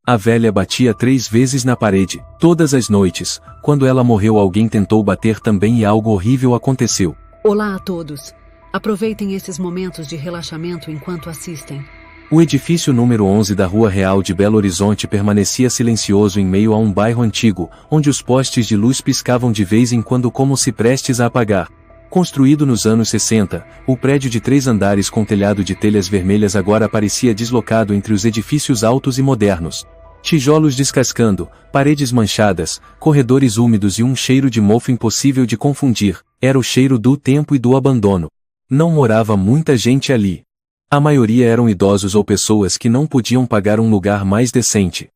A velha batia 3 vezes na parede, todas as noites. Quando ela morreu, alguém tentou bater também e algo horrível aconteceu. Olá a todos. Aproveitem esses momentos de relaxamento enquanto assistem. O edifício número 11 da Rua Real de Belo Horizonte permanecia silencioso em meio a um bairro antigo, onde os postes de luz piscavam de vez em quando como se prestes a apagar. Construído nos anos 60, o prédio de 3 andares com telhado de telhas vermelhas agora parecia deslocado entre os edifícios altos e modernos. Tijolos descascando, paredes manchadas, corredores úmidos e um cheiro de mofo impossível de confundir. Era o cheiro do tempo e do abandono. Não morava muita gente ali. A maioria eram idosos ou pessoas que não podiam pagar um lugar mais decente.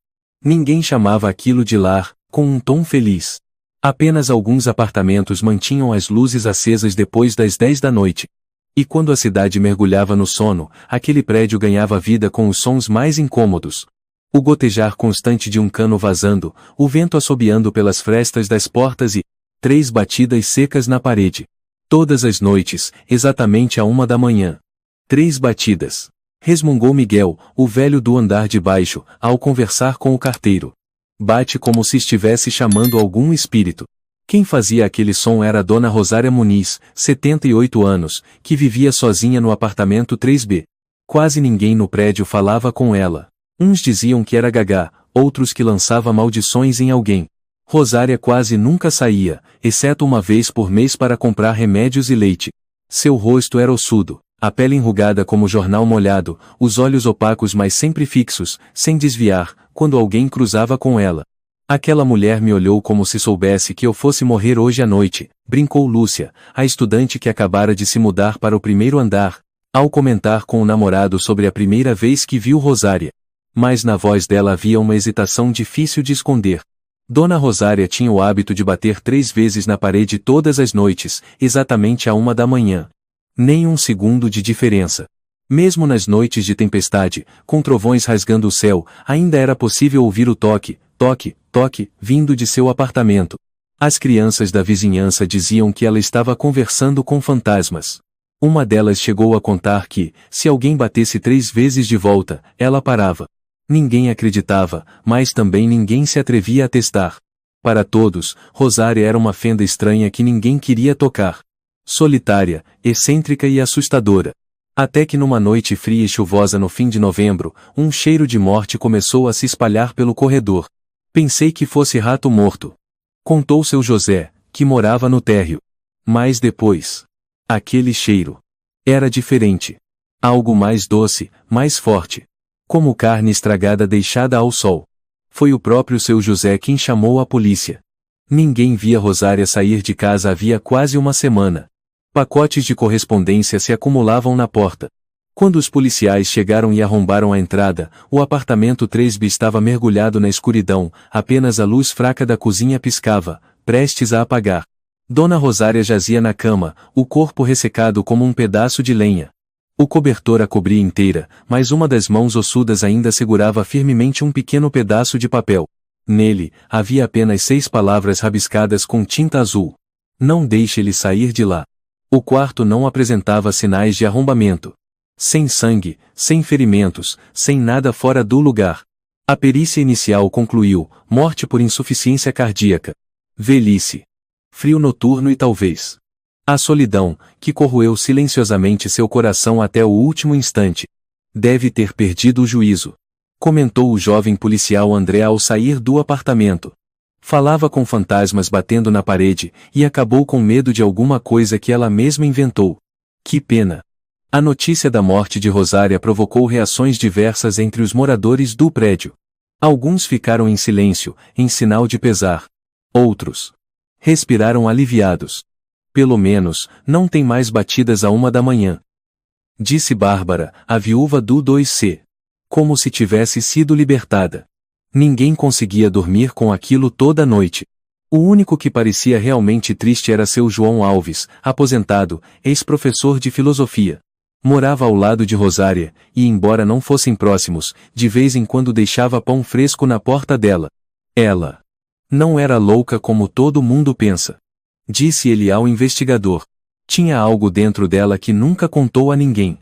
Ninguém chamava aquilo de lar, com um tom feliz. Apenas alguns apartamentos mantinham as luzes acesas depois das 10 da noite. E quando a cidade mergulhava no sono, aquele prédio ganhava vida com os sons mais incômodos. O gotejar constante de um cano vazando, o vento assobiando pelas frestas das portas e 3 batidas secas na parede. Todas as noites, exatamente à 1 da manhã. 3 batidas. Resmungou Miguel, o velho do andar de baixo, ao conversar com o carteiro. Bate como se estivesse chamando algum espírito. Quem fazia aquele som era a dona Rosária Muniz, 78 anos, que vivia sozinha no apartamento 3B. Quase ninguém no prédio falava com ela. Uns diziam que era gagá, outros que lançava maldições em alguém. Rosária quase nunca saía, exceto uma vez por mês para comprar remédios e leite. Seu rosto era ossudo, a pele enrugada como jornal molhado, os olhos opacos mas sempre fixos, sem desviar, quando alguém cruzava com ela. Aquela mulher me olhou como se soubesse que eu fosse morrer hoje à noite, brincou Lúcia, a estudante que acabara de se mudar para o 1º andar, ao comentar com o namorado sobre a primeira vez que viu Rosária. Mas na voz dela havia uma hesitação difícil de esconder. Dona Rosária tinha o hábito de bater 3 vezes na parede todas as noites, exatamente à 1 da manhã. Nem um segundo de diferença. Mesmo nas noites de tempestade, com trovões rasgando o céu, ainda era possível ouvir o toque, toque, toque, vindo de seu apartamento. As crianças da vizinhança diziam que ela estava conversando com fantasmas. Uma delas chegou a contar que, se alguém batesse 3 vezes de volta, ela parava. Ninguém acreditava, mas também ninguém se atrevia a testar. Para todos, Rosária era uma fenda estranha que ninguém queria tocar. Solitária, excêntrica e assustadora. Até que numa noite fria e chuvosa no fim de novembro, um cheiro de morte começou a se espalhar pelo corredor. Pensei que fosse rato morto. Contou seu José, que morava no térreo. Mas depois... aquele cheiro. Era diferente. Algo mais doce, mais forte. Como carne estragada deixada ao sol. Foi o próprio seu José quem chamou a polícia. Ninguém via Rosária sair de casa havia quase uma semana. Pacotes de correspondência se acumulavam na porta. Quando os policiais chegaram e arrombaram a entrada, o apartamento 3B estava mergulhado na escuridão, apenas a luz fraca da cozinha piscava, prestes a apagar. Dona Rosária jazia na cama, o corpo ressecado como um pedaço de lenha. O cobertor a cobria inteira, mas uma das mãos ossudas ainda segurava firmemente um pequeno pedaço de papel. Nele, havia apenas 6 palavras rabiscadas com tinta azul. Não deixe ele sair de lá. O quarto não apresentava sinais de arrombamento. Sem sangue, sem ferimentos, sem nada fora do lugar. A perícia inicial concluiu, morte por insuficiência cardíaca. Velhice. Frio noturno e talvez a solidão, que corroeu silenciosamente seu coração até o último instante. Deve ter perdido o juízo. Comentou o jovem policial André ao sair do apartamento. Falava com fantasmas batendo na parede, e acabou com medo de alguma coisa que ela mesma inventou. Que pena. A notícia da morte de Rosária provocou reações diversas entre os moradores do prédio. Alguns ficaram em silêncio, em sinal de pesar. Outros respiraram aliviados. Pelo menos, não tem mais batidas à 1 da manhã. Disse Bárbara, a viúva do 2C. Como se tivesse sido libertada. Ninguém conseguia dormir com aquilo toda noite. O único que parecia realmente triste era seu João Alves, aposentado, ex-professor de filosofia. Morava ao lado de Rosária, e embora não fossem próximos, de vez em quando deixava pão fresco na porta dela. Ela não era louca como todo mundo pensa. Disse ele ao investigador. Tinha algo dentro dela que nunca contou a ninguém.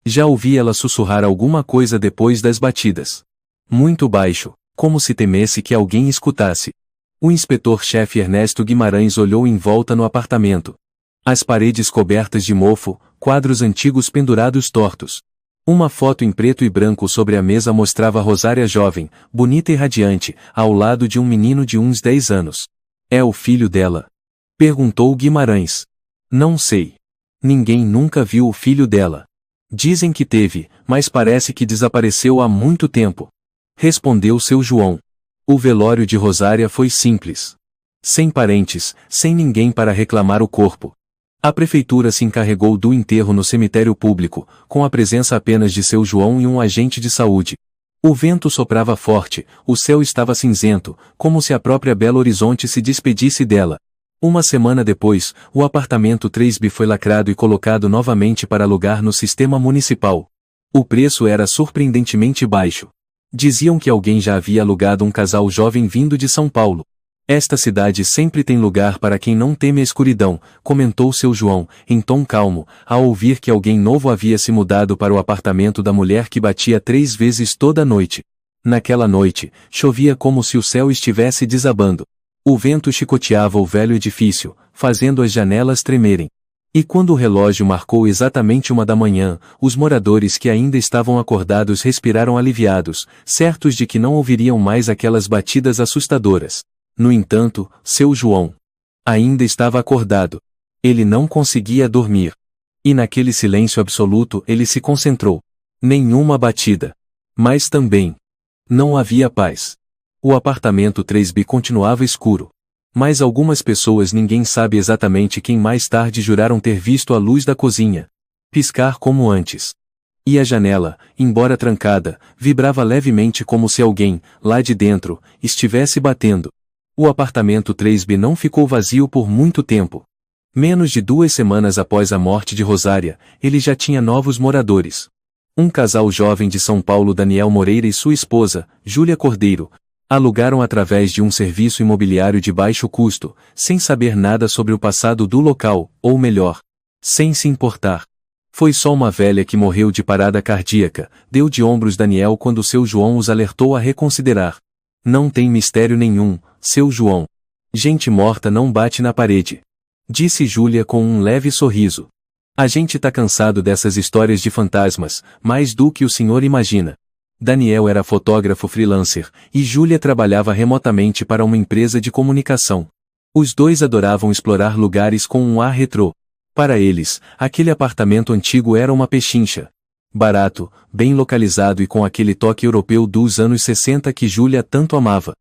Já ouvi ela sussurrar alguma coisa depois das batidas. Muito baixo, como se temesse que alguém escutasse. O inspetor-chefe Ernesto Guimarães olhou em volta no apartamento. As paredes cobertas de mofo, quadros antigos pendurados tortos. Uma foto em preto e branco sobre a mesa mostrava Rosária jovem, bonita e radiante, ao lado de um menino de uns 10 anos. É o filho dela? Perguntou Guimarães. Não sei. Ninguém nunca viu o filho dela. Dizem que teve, mas parece que desapareceu há muito tempo. Respondeu seu João. O velório de Rosária foi simples. Sem parentes, sem ninguém para reclamar o corpo. A prefeitura se encarregou do enterro no cemitério público, com a presença apenas de seu João e um agente de saúde. O vento soprava forte, o céu estava cinzento, como se a própria Belo Horizonte se despedisse dela. Uma semana depois, o apartamento 3B foi lacrado e colocado novamente para alugar no sistema municipal. O preço era surpreendentemente baixo. Diziam que alguém já havia alugado um casal jovem vindo de São Paulo. Esta cidade sempre tem lugar para quem não teme a escuridão, comentou seu João, em tom calmo, ao ouvir que alguém novo havia se mudado para o apartamento da mulher que batia 3 vezes toda noite. Naquela noite, chovia como se o céu estivesse desabando. O vento chicoteava o velho edifício, fazendo as janelas tremerem. E quando o relógio marcou exatamente 1 da manhã, os moradores que ainda estavam acordados respiraram aliviados, certos de que não ouviriam mais aquelas batidas assustadoras. No entanto, seu João ainda estava acordado. Ele não conseguia dormir. E naquele silêncio absoluto ele se concentrou. Nenhuma batida. Mas também não havia paz. O apartamento 3B continuava escuro. Mas algumas pessoas, ninguém sabe exatamente quem, mais tarde juraram ter visto a luz da cozinha piscar como antes. E a janela, embora trancada, vibrava levemente como se alguém, lá de dentro, estivesse batendo. O apartamento 3B não ficou vazio por muito tempo. Menos de 2 semanas após a morte de Rosária, ele já tinha novos moradores. Um casal jovem de São Paulo, Daniel Moreira e sua esposa, Júlia Cordeiro, alugaram através de um serviço imobiliário de baixo custo, sem saber nada sobre o passado do local, ou melhor, sem se importar. Foi só uma velha que morreu de parada cardíaca, deu de ombros Daniel quando seu João os alertou a reconsiderar. Não tem mistério nenhum, seu João. Gente morta não bate na parede. Disse Júlia com um leve sorriso. A gente tá cansado dessas histórias de fantasmas, mais do que o senhor imagina. Daniel era fotógrafo freelancer, e Júlia trabalhava remotamente para uma empresa de comunicação. Os dois adoravam explorar lugares com um ar retrô. Para eles, aquele apartamento antigo era uma pechincha. Barato, bem localizado e com aquele toque europeu dos anos 60 que Júlia tanto amava.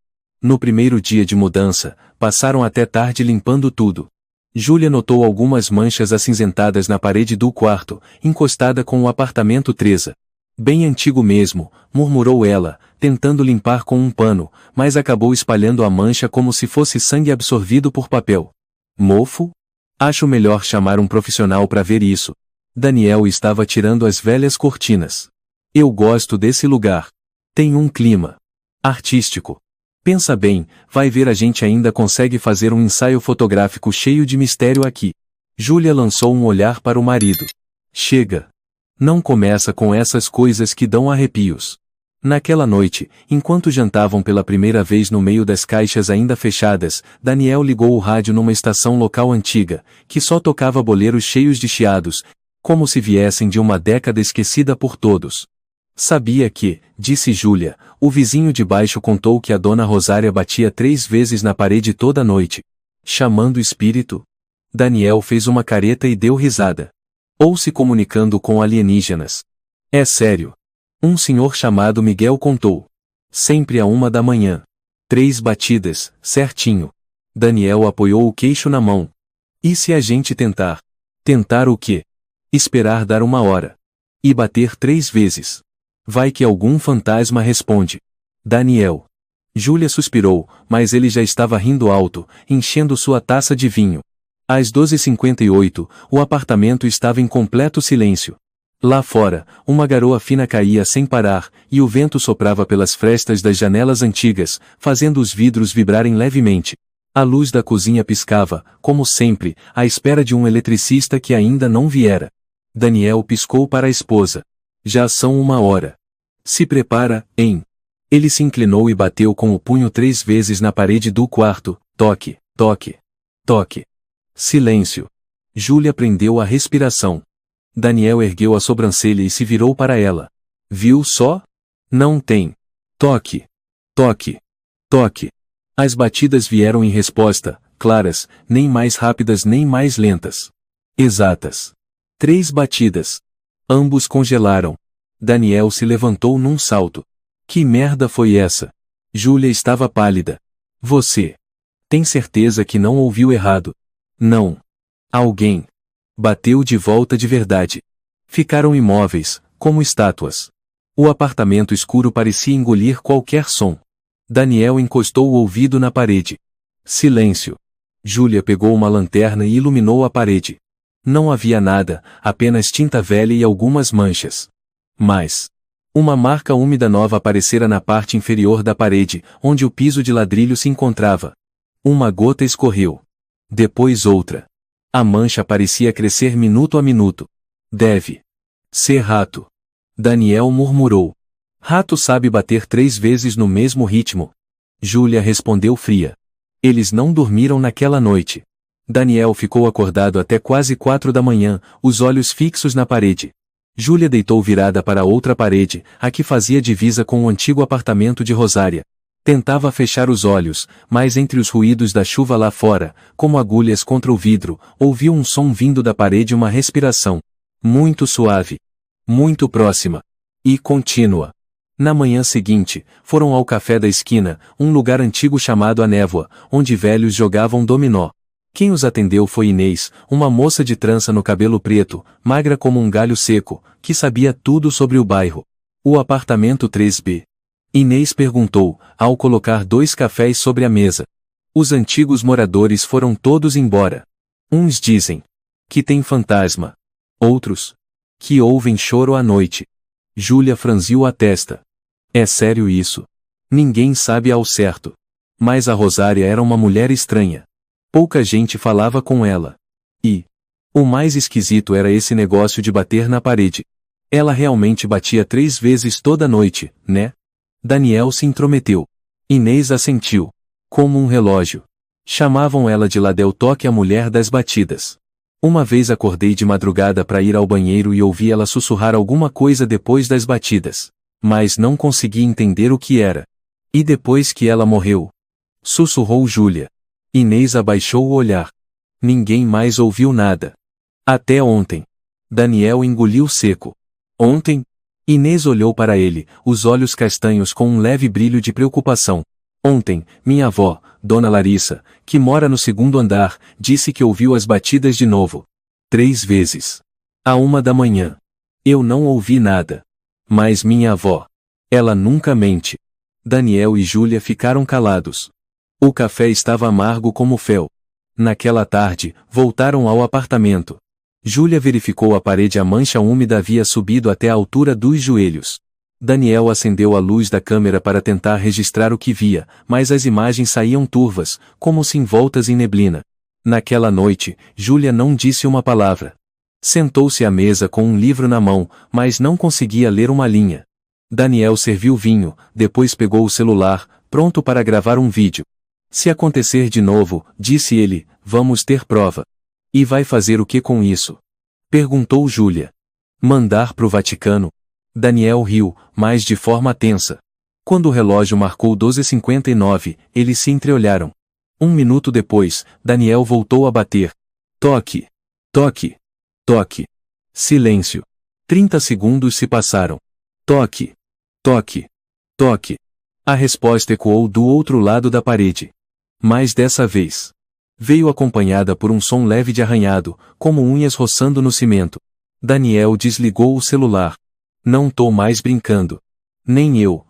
No primeiro dia de mudança, passaram até tarde limpando tudo. Júlia notou algumas manchas acinzentadas na parede do quarto, encostada com o apartamento 3. Bem antigo mesmo, murmurou ela, tentando limpar com um pano, mas acabou espalhando a mancha como se fosse sangue absorvido por papel. Mofo? Acho melhor chamar um profissional para ver isso. Daniel estava tirando as velhas cortinas. Eu gosto desse lugar. Tem um clima artístico. Pensa bem, vai ver, a gente ainda consegue fazer um ensaio fotográfico cheio de mistério aqui. Júlia lançou um olhar para o marido. Chega. Não começa com essas coisas que dão arrepios. Naquela noite, enquanto jantavam pela primeira vez no meio das caixas ainda fechadas, Daniel ligou o rádio numa estação local antiga, que só tocava boleros cheios de chiados, como se viessem de uma década esquecida por todos. Sabia que, disse Júlia, o vizinho de baixo contou que a dona Rosária batia 3 vezes na parede toda noite. Chamando o espírito? Daniel fez uma careta e deu risada. Ou se comunicando com alienígenas. É sério. Um senhor chamado Miguel contou. Sempre à 1 da manhã. 3 batidas, certinho. Daniel apoiou o queixo na mão. E se a gente tentar? Tentar o quê? Esperar dar 1 hora. E bater 3 vezes. Vai que algum fantasma responde. Daniel. Júlia suspirou, mas ele já estava rindo alto, enchendo sua taça de vinho. Às 12h58, o apartamento estava em completo silêncio. Lá fora, uma garoa fina caía sem parar, e o vento soprava pelas frestas das janelas antigas, fazendo os vidros vibrarem levemente. A luz da cozinha piscava, como sempre, à espera de um eletricista que ainda não viera. Daniel piscou para a esposa. Já são 1 hora. Se prepara, hein? Ele se inclinou e bateu com o punho 3 vezes na parede do quarto. Toque, toque, toque. Silêncio. Júlia prendeu a respiração. Daniel ergueu a sobrancelha e se virou para ela. Viu só? Não tem. Toque. Toque. Toque. As batidas vieram em resposta, claras, nem mais rápidas nem mais lentas. Exatas. 3 batidas. Ambos congelaram. Daniel se levantou num salto. Que merda foi essa? Júlia estava pálida. Você. Tem certeza que não ouviu errado? Não. Alguém. Bateu de volta de verdade. Ficaram imóveis, como estátuas. O apartamento escuro parecia engolir qualquer som. Daniel encostou o ouvido na parede. Silêncio. Júlia pegou uma lanterna e iluminou a parede. Não havia nada, apenas tinta velha e algumas manchas. Mas uma marca úmida nova aparecera na parte inferior da parede, onde o piso de ladrilho se encontrava. Uma gota escorreu. Depois outra. A mancha parecia crescer minuto a minuto. Deve ser rato. Daniel murmurou. Rato sabe bater 3 vezes no mesmo ritmo. Júlia respondeu fria. Eles não dormiram naquela noite. Daniel ficou acordado até quase 4 da manhã, os olhos fixos na parede. Júlia deitou virada para a outra parede, a que fazia divisa com o antigo apartamento de Rosária. Tentava fechar os olhos, mas entre os ruídos da chuva lá fora, como agulhas contra o vidro, ouviu um som vindo da parede, uma respiração. Muito suave. Muito próxima. E contínua. Na manhã seguinte, foram ao café da esquina, um lugar antigo chamado A Névoa, onde velhos jogavam dominó. Quem os atendeu foi Inês, uma moça de trança no cabelo preto, magra como um galho seco, que sabia tudo sobre o bairro. O apartamento 3B. Inês perguntou, ao colocar 2 cafés sobre a mesa. Os antigos moradores foram todos embora. Uns dizem que tem fantasma. Outros que ouvem choro à noite. Júlia franziu a testa. É sério isso? Ninguém sabe ao certo. Mas a Rosária era uma mulher estranha. Pouca gente falava com ela. E o mais esquisito era esse negócio de bater na parede. Ela realmente batia 3 vezes toda noite, né? Daniel se intrometeu. Inês assentiu. Como um relógio. Chamavam ela de Ladel Toque, a mulher das batidas. Uma vez acordei de madrugada para ir ao banheiro e ouvi ela sussurrar alguma coisa depois das batidas. Mas não consegui entender o que era. E depois que ela morreu? Sussurrou Júlia. Inês abaixou o olhar. Ninguém mais ouviu nada. Até ontem. Daniel engoliu seco. Ontem? Inês olhou para ele, os olhos castanhos com um leve brilho de preocupação. Ontem, minha avó, Dona Larissa, que mora no 2º andar, disse que ouviu as batidas de novo. 3 vezes. À 1 da manhã. Eu não ouvi nada. Mas minha avó. Ela nunca mente. Daniel e Júlia ficaram calados. O café estava amargo como fel. Naquela tarde, voltaram ao apartamento. Júlia verificou a parede, a mancha úmida havia subido até a altura dos joelhos. Daniel acendeu a luz da câmera para tentar registrar o que via, mas as imagens saíam turvas, como se envoltas em neblina. Naquela noite, Júlia não disse uma palavra. Sentou-se à mesa com um livro na mão, mas não conseguia ler uma linha. Daniel serviu vinho, depois pegou o celular, pronto para gravar um vídeo. Se acontecer de novo, disse ele, vamos ter prova. E vai fazer o que com isso? Perguntou Júlia. Mandar pro Vaticano? Daniel riu, mas de forma tensa. Quando o relógio marcou 12h59, eles se entreolharam. 1 minuto depois, Daniel voltou a bater. Toque. Toque. Toque. Silêncio. 30 segundos se passaram. Toque. Toque. Toque. A resposta ecoou do outro lado da parede. Mas dessa vez veio acompanhada por um som leve de arranhado, como unhas roçando no cimento. Daniel desligou o celular. Não tô mais brincando. Nem eu.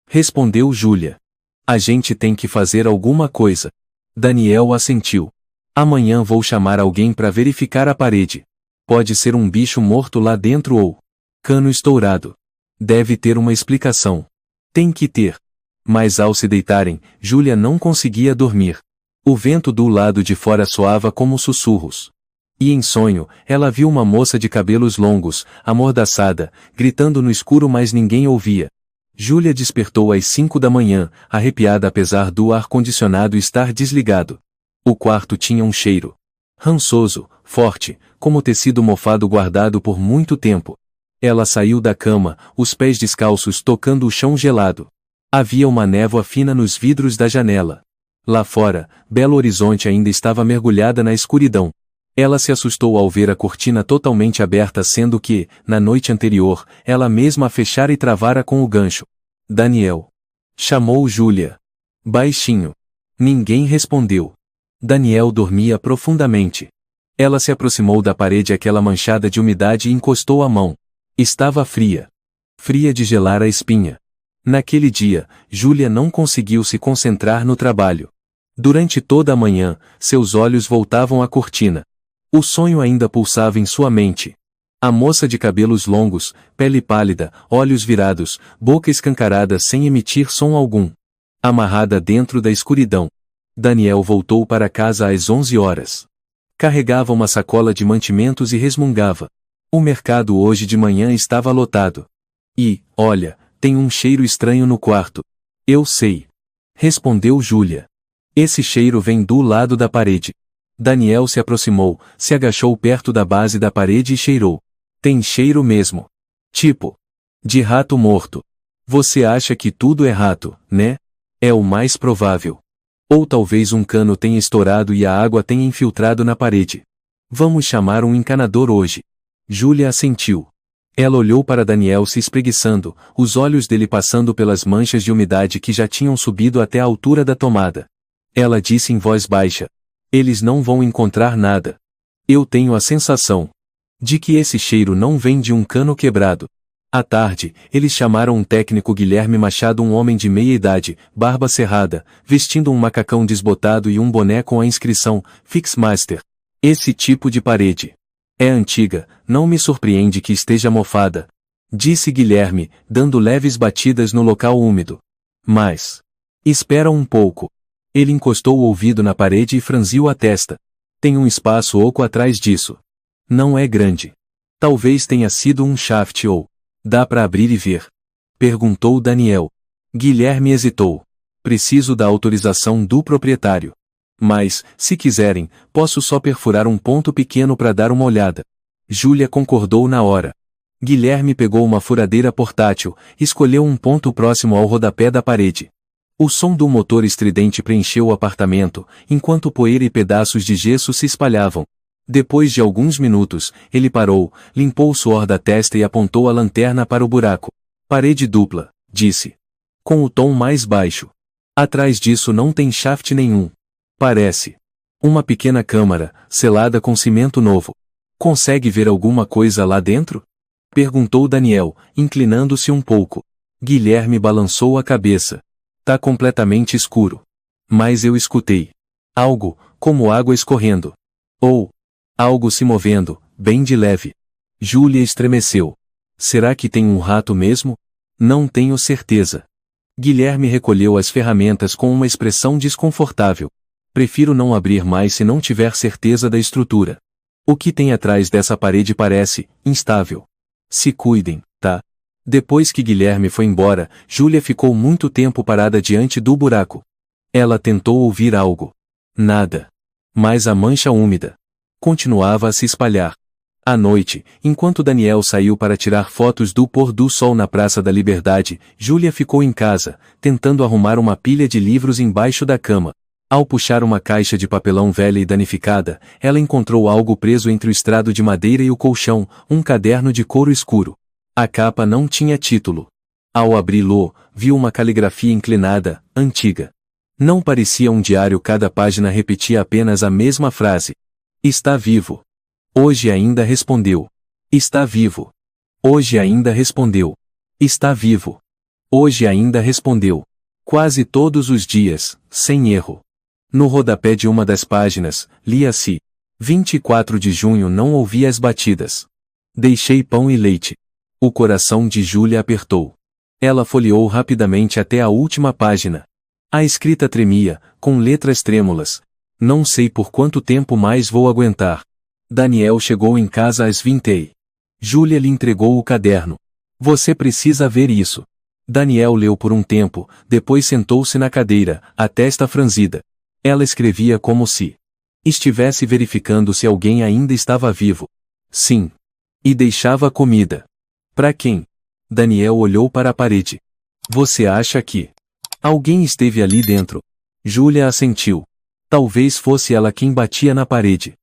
Respondeu Júlia. A gente tem que fazer alguma coisa. Daniel assentiu. Amanhã vou chamar alguém para verificar a parede. Pode ser um bicho morto lá dentro ou cano estourado. Deve ter uma explicação. Tem que ter. Mas ao se deitarem, Júlia não conseguia dormir. O vento do lado de fora soava como sussurros. E em sonho, ela viu uma moça de cabelos longos, amordaçada, gritando no escuro, mas ninguém ouvia. Júlia despertou às 5 da manhã, arrepiada apesar do ar-condicionado estar desligado. O quarto tinha um cheiro rançoso, forte, como tecido mofado guardado por muito tempo. Ela saiu da cama, os pés descalços tocando o chão gelado. Havia uma névoa fina nos vidros da janela. Lá fora, Belo Horizonte ainda estava mergulhada na escuridão. Ela se assustou ao ver a cortina totalmente aberta, sendo que, na noite anterior, ela mesma a fechara e travara com o gancho. Daniel. Chamou Júlia. Baixinho. Ninguém respondeu. Daniel dormia profundamente. Ela se aproximou da parede aquela manchada de umidade e encostou a mão. Estava fria. Fria de gelar a espinha. Naquele dia, Júlia não conseguiu se concentrar no trabalho. Durante toda a manhã, seus olhos voltavam à cortina. O sonho ainda pulsava em sua mente. A moça de cabelos longos, pele pálida, olhos virados, boca escancarada sem emitir som algum. Amarrada dentro da escuridão. Daniel voltou para casa às 11 horas. Carregava uma sacola de mantimentos e resmungava. O mercado hoje de manhã estava lotado. E, olha, tem um cheiro estranho no quarto. Eu sei. Respondeu Júlia. Esse cheiro vem do lado da parede. Daniel se aproximou, se agachou perto da base da parede e cheirou. Tem cheiro mesmo. Tipo. De rato morto. Você acha que tudo é rato, né? É o mais provável. Ou talvez um cano tenha estourado e a água tenha infiltrado na parede. Vamos chamar um encanador hoje. Júlia assentiu. Ela olhou para Daniel se espreguiçando, os olhos dele passando pelas manchas de umidade que já tinham subido até a altura da tomada. Ela disse em voz baixa. Eles não vão encontrar nada. Eu tenho a sensação de que esse cheiro não vem de um cano quebrado. À tarde, eles chamaram um técnico, Guilherme Machado, um homem de meia idade, barba cerrada, vestindo um macacão desbotado e um boné com a inscrição Fixmaster. Esse tipo de parede é antiga, não me surpreende que esteja mofada, disse Guilherme, dando leves batidas no local úmido. Mas espera um pouco. Ele encostou o ouvido na parede e franziu a testa. Tem um espaço oco atrás disso. Não é grande. Talvez tenha sido um shaft ou... Dá para abrir e ver? Perguntou Daniel. Guilherme hesitou. Preciso da autorização do proprietário. Mas, se quiserem, posso só perfurar um ponto pequeno para dar uma olhada. Júlia concordou na hora. Guilherme pegou uma furadeira portátil, escolheu um ponto próximo ao rodapé da parede. O som do motor estridente preencheu o apartamento, enquanto poeira e pedaços de gesso se espalhavam. Depois de alguns minutos, ele parou, limpou o suor da testa e apontou a lanterna para o buraco. Parede dupla, disse. Com o tom mais baixo. Atrás disso não tem shaft nenhum. Parece uma pequena câmara, selada com cimento novo. Consegue ver alguma coisa lá dentro? Perguntou Daniel, inclinando-se um pouco. Guilherme balançou a cabeça. Tá completamente escuro. Mas eu escutei algo, como água escorrendo. Ou algo se movendo, bem de leve. Júlia estremeceu. Será que tem um rato mesmo? Não tenho certeza. Guilherme recolheu as ferramentas com uma expressão desconfortável. Prefiro não abrir mais se não tiver certeza da estrutura. O que tem atrás dessa parede parece instável. Se cuidem, tá? Depois que Guilherme foi embora, Júlia ficou muito tempo parada diante do buraco. Ela tentou ouvir algo. Nada. Mas a mancha úmida continuava a se espalhar. À noite, enquanto Daniel saiu para tirar fotos do pôr do sol na Praça da Liberdade, Júlia ficou em casa, tentando arrumar uma pilha de livros embaixo da cama. Ao puxar uma caixa de papelão velha e danificada, ela encontrou algo preso entre o estrado de madeira e o colchão, um caderno de couro escuro. A capa não tinha título. Ao abri-lo, viu uma caligrafia inclinada, antiga. Não parecia um diário, cada página repetia apenas a mesma frase. Está vivo. Hoje ainda respondeu. Está vivo. Hoje ainda respondeu. Está vivo. Hoje ainda respondeu. Quase todos os dias, sem erro. No rodapé de uma das páginas, lia-se: 24 de junho não ouvi as batidas. Deixei pão e leite. O coração de Júlia apertou. Ela folheou rapidamente até a última página. A escrita tremia, com letras trêmulas. Não sei por quanto tempo mais vou aguentar. Daniel chegou em casa às 20h. Júlia lhe entregou o caderno. Você precisa ver isso. Daniel leu por um tempo, depois sentou-se na cadeira, a testa franzida. Ela escrevia como se estivesse verificando se alguém ainda estava vivo. Sim. E deixava comida. Para quem? Daniel olhou para a parede. Você acha que alguém esteve ali dentro? Júlia assentiu. Talvez fosse ela quem batia na parede.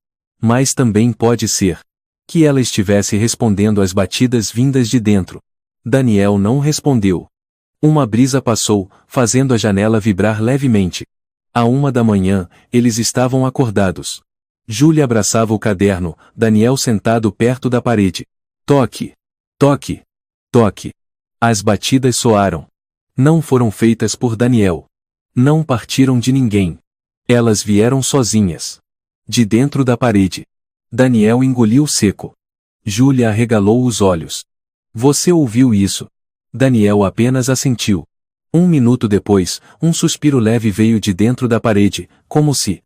Mas também pode ser que ela estivesse respondendo às batidas vindas de dentro. Daniel não respondeu. Uma brisa passou, fazendo a janela vibrar levemente. À 1 da manhã, eles estavam acordados. Júlia abraçava o caderno, Daniel sentado perto da parede. Toque! Toque! Toque! As batidas soaram. Não foram feitas por Daniel. Não partiram de ninguém. Elas vieram sozinhas. De dentro da parede. Daniel engoliu seco. Júlia arregalou os olhos. Você ouviu isso? Daniel apenas assentiu. 1 minuto depois, um suspiro leve veio de dentro da parede, como se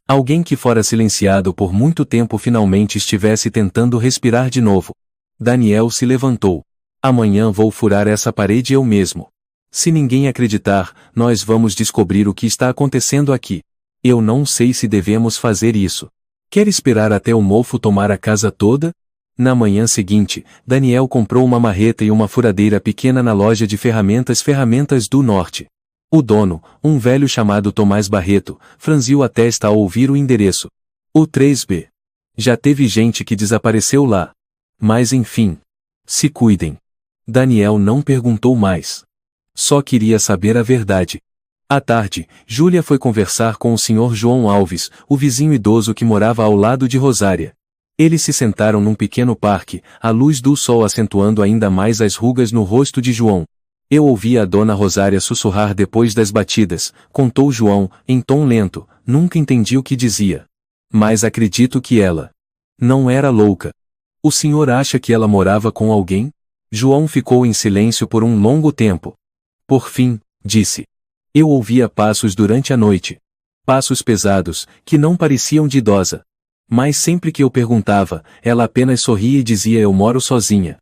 alguém que fora silenciado por muito tempo finalmente estivesse tentando respirar de novo. Daniel se levantou. Amanhã vou furar essa parede eu mesmo. Se ninguém acreditar, nós vamos descobrir o que está acontecendo aqui. Eu não sei se devemos fazer isso. Quer esperar até o mofo tomar a casa toda? Na manhã seguinte, Daniel comprou uma marreta e uma furadeira pequena na loja de Ferramentas do Norte. O dono, um velho chamado Tomás Barreto, franziu a testa ao ouvir o endereço. O 3B. Já teve gente que desapareceu lá. Mas enfim. Se cuidem. Daniel não perguntou mais. Só queria saber a verdade. À tarde, Júlia foi conversar com o Sr. João Alves, o vizinho idoso que morava ao lado de Rosária. Eles se sentaram num pequeno parque, a luz do sol acentuando ainda mais as rugas no rosto de João. Eu ouvi a dona Rosária sussurrar depois das batidas, contou João, em tom lento, nunca entendi o que dizia. Mas acredito que ela não era louca. O senhor acha que ela morava com alguém? João ficou em silêncio por um longo tempo. Por fim, disse. Eu ouvia passos durante a noite. Passos pesados, que não pareciam de idosa. Mas sempre que eu perguntava, ela apenas sorria e dizia eu moro sozinha.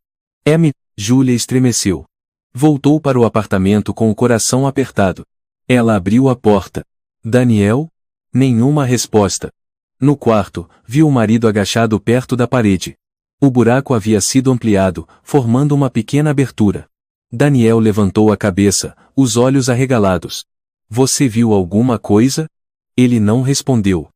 Júlia estremeceu. Voltou para o apartamento com o coração apertado. Ela abriu a porta. Daniel? Nenhuma resposta. No quarto, viu o marido agachado perto da parede. O buraco havia sido ampliado, formando uma pequena abertura. Daniel levantou a cabeça, os olhos arregalados. Você viu alguma coisa? Ele não respondeu.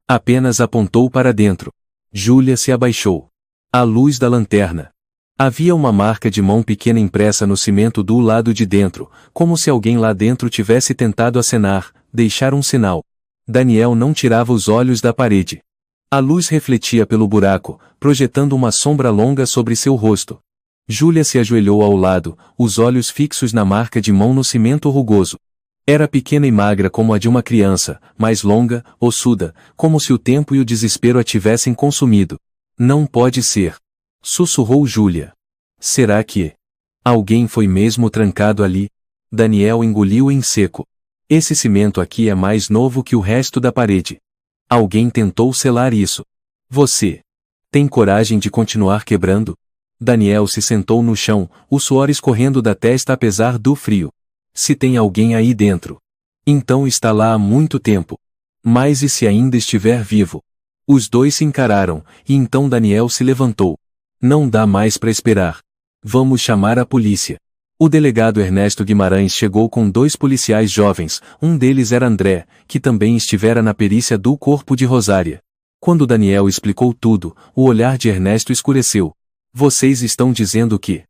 Apenas apontou para dentro. Júlia se abaixou. À luz da lanterna. Havia uma marca de mão pequena impressa no cimento do lado de dentro, como se alguém lá dentro tivesse tentado acenar, deixar um sinal. Daniel não tirava os olhos da parede. A luz refletia pelo buraco, projetando uma sombra longa sobre seu rosto. Júlia se ajoelhou ao lado, os olhos fixos na marca de mão no cimento rugoso. Era pequena e magra como a de uma criança, mas longa, ossuda, como se o tempo e o desespero a tivessem consumido. Não pode ser. Sussurrou Júlia. Será que alguém foi mesmo trancado ali? Daniel engoliu em seco. Esse cimento aqui é mais novo que o resto da parede. Alguém tentou selar isso. Você tem coragem de continuar quebrando? Daniel se sentou no chão, o suor escorrendo da testa apesar do frio. Se tem alguém aí dentro. Então está lá há muito tempo. Mas e se ainda estiver vivo? Os dois se encararam, e então Daniel se levantou. Não dá mais para esperar. Vamos chamar a polícia. O delegado Ernesto Guimarães chegou com 2 policiais jovens, um deles era André, que também estivera na perícia do corpo de Rosária. Quando Daniel explicou tudo, o olhar de Ernesto escureceu. Vocês estão dizendo que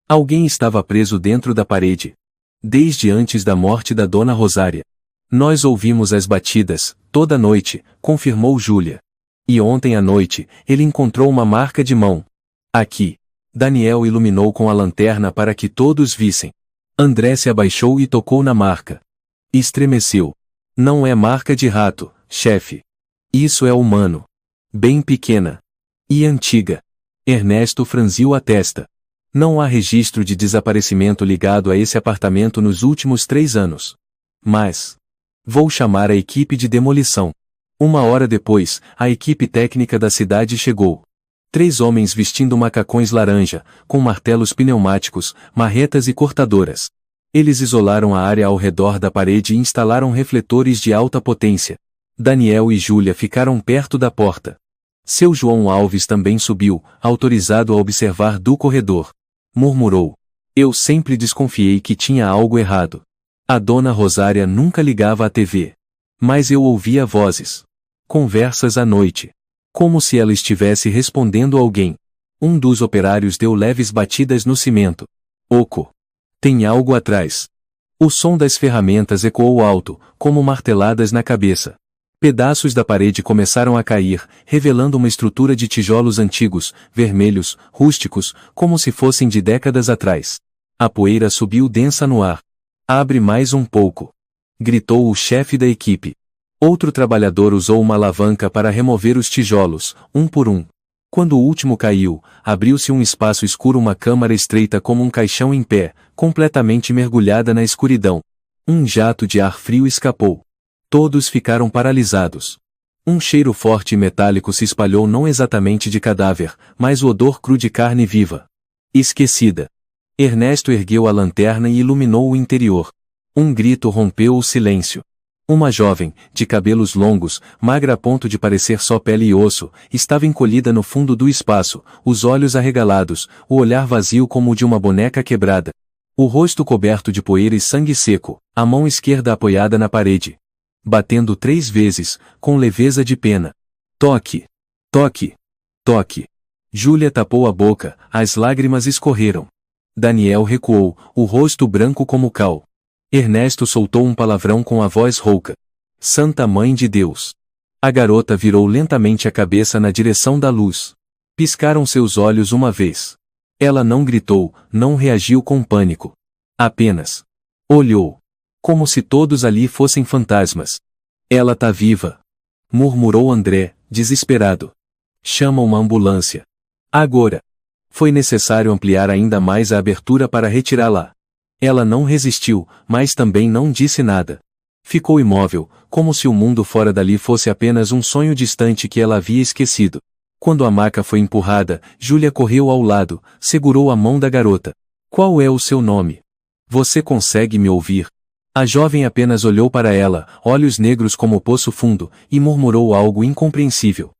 alguém estava preso dentro da parede. Desde antes da morte da dona Rosária. Nós ouvimos as batidas, toda noite, confirmou Júlia. E ontem à noite, ele encontrou uma marca de mão. Aqui. Daniel iluminou com a lanterna para que todos vissem. André se abaixou e tocou na marca. Estremeceu. Não é marca de rato, chefe. Isso é humano. Bem pequena. E antiga. Ernesto franziu a testa. Não há registro de desaparecimento ligado a esse apartamento nos últimos 3 anos. Mas vou chamar a equipe de demolição. 1 hora depois, a equipe técnica da cidade chegou. 3 homens vestindo macacões laranja, com martelos pneumáticos, marretas e cortadoras. Eles isolaram a área ao redor da parede e instalaram refletores de alta potência. Daniel e Júlia ficaram perto da porta. Seu João Alves também subiu, autorizado a observar do corredor. Murmurou. Eu sempre desconfiei que tinha algo errado. A dona Rosária nunca ligava à TV. Mas eu ouvia vozes. Conversas à noite. Como se ela estivesse respondendo a alguém. Um dos operários deu leves batidas no cimento. Oco. Tem algo atrás. O som das ferramentas ecoou alto, como marteladas na cabeça. Pedaços da parede começaram a cair, revelando uma estrutura de tijolos antigos, vermelhos, rústicos, como se fossem de décadas atrás. A poeira subiu densa no ar. Abre mais um pouco. Gritou o chefe da equipe. Outro trabalhador usou uma alavanca para remover os tijolos, um por um. Quando o último caiu, abriu-se um espaço escuro, uma câmara estreita como um caixão em pé, completamente mergulhada na escuridão. Um jato de ar frio escapou. Todos ficaram paralisados. Um cheiro forte e metálico se espalhou, não exatamente de cadáver, mas o odor cru de carne viva. Esquecida. Ernesto ergueu a lanterna e iluminou o interior. Um grito rompeu o silêncio. Uma jovem, de cabelos longos, magra a ponto de parecer só pele e osso, estava encolhida no fundo do espaço, os olhos arregalados, o olhar vazio como o de uma boneca quebrada. O rosto coberto de poeira e sangue seco, a mão esquerda apoiada na parede. Batendo 3 vezes, com leveza de pena. Toque! Toque! Toque! Júlia tapou a boca, as lágrimas escorreram. Daniel recuou, o rosto branco como cal. Ernesto soltou um palavrão com a voz rouca. Santa Mãe de Deus! A garota virou lentamente a cabeça na direção da luz. Piscaram seus olhos uma vez. Ela não gritou, não reagiu com pânico. Apenas olhou. Como se todos ali fossem fantasmas. Ela tá viva. Murmurou André, desesperado. Chama uma ambulância. Agora. Foi necessário ampliar ainda mais a abertura para retirá-la. Ela não resistiu, mas também não disse nada. Ficou imóvel, como se o mundo fora dali fosse apenas um sonho distante que ela havia esquecido. Quando a maca foi empurrada, Júlia correu ao lado, segurou a mão da garota. Qual é o seu nome? Você consegue me ouvir? A jovem apenas olhou para ela, olhos negros como poço fundo, e murmurou algo incompreensível.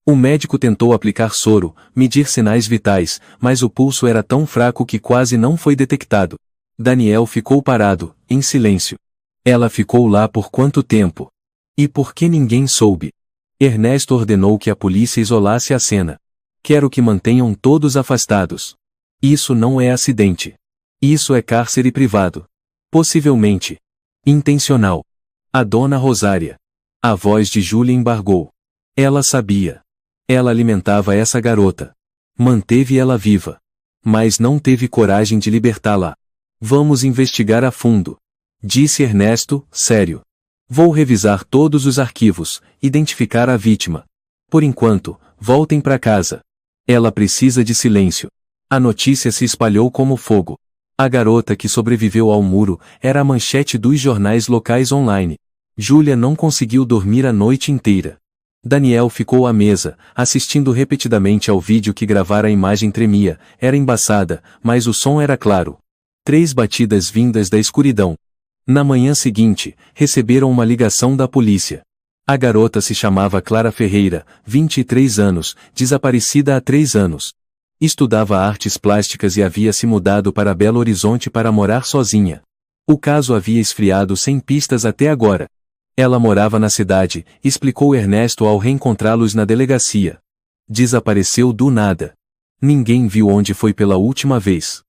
O médico tentou aplicar soro, medir sinais vitais, mas o pulso era tão fraco que quase não foi detectado. Daniel ficou parado, em silêncio. Ela ficou lá por quanto tempo? E por que ninguém soube? Ernesto ordenou que a polícia isolasse a cena. Quero que mantenham todos afastados. Isso não é acidente. Isso é cárcere privado. Possivelmente intencional. A dona Rosária. A voz de Júlia embargou. Ela sabia. Ela alimentava essa garota. Manteve ela viva. Mas não teve coragem de libertá-la. Vamos investigar a fundo. Disse Ernesto, sério. Vou revisar todos os arquivos, identificar a vítima. Por enquanto, voltem para casa. Ela precisa de silêncio. A notícia se espalhou como fogo. A garota que sobreviveu ao muro era a manchete dos jornais locais online. Júlia não conseguiu dormir a noite inteira. Daniel ficou à mesa, assistindo repetidamente ao vídeo que gravara. A imagem tremia, era embaçada, mas o som era claro. 3 batidas vindas da escuridão. Na manhã seguinte, receberam uma ligação da polícia. A garota se chamava Clara Ferreira, 23 anos, desaparecida há 3 anos. Estudava artes plásticas e havia se mudado para Belo Horizonte para morar sozinha. O caso havia esfriado sem pistas até agora. Ela morava na cidade, explicou Ernesto ao reencontrá-los na delegacia. Desapareceu do nada. Ninguém viu onde foi pela última vez.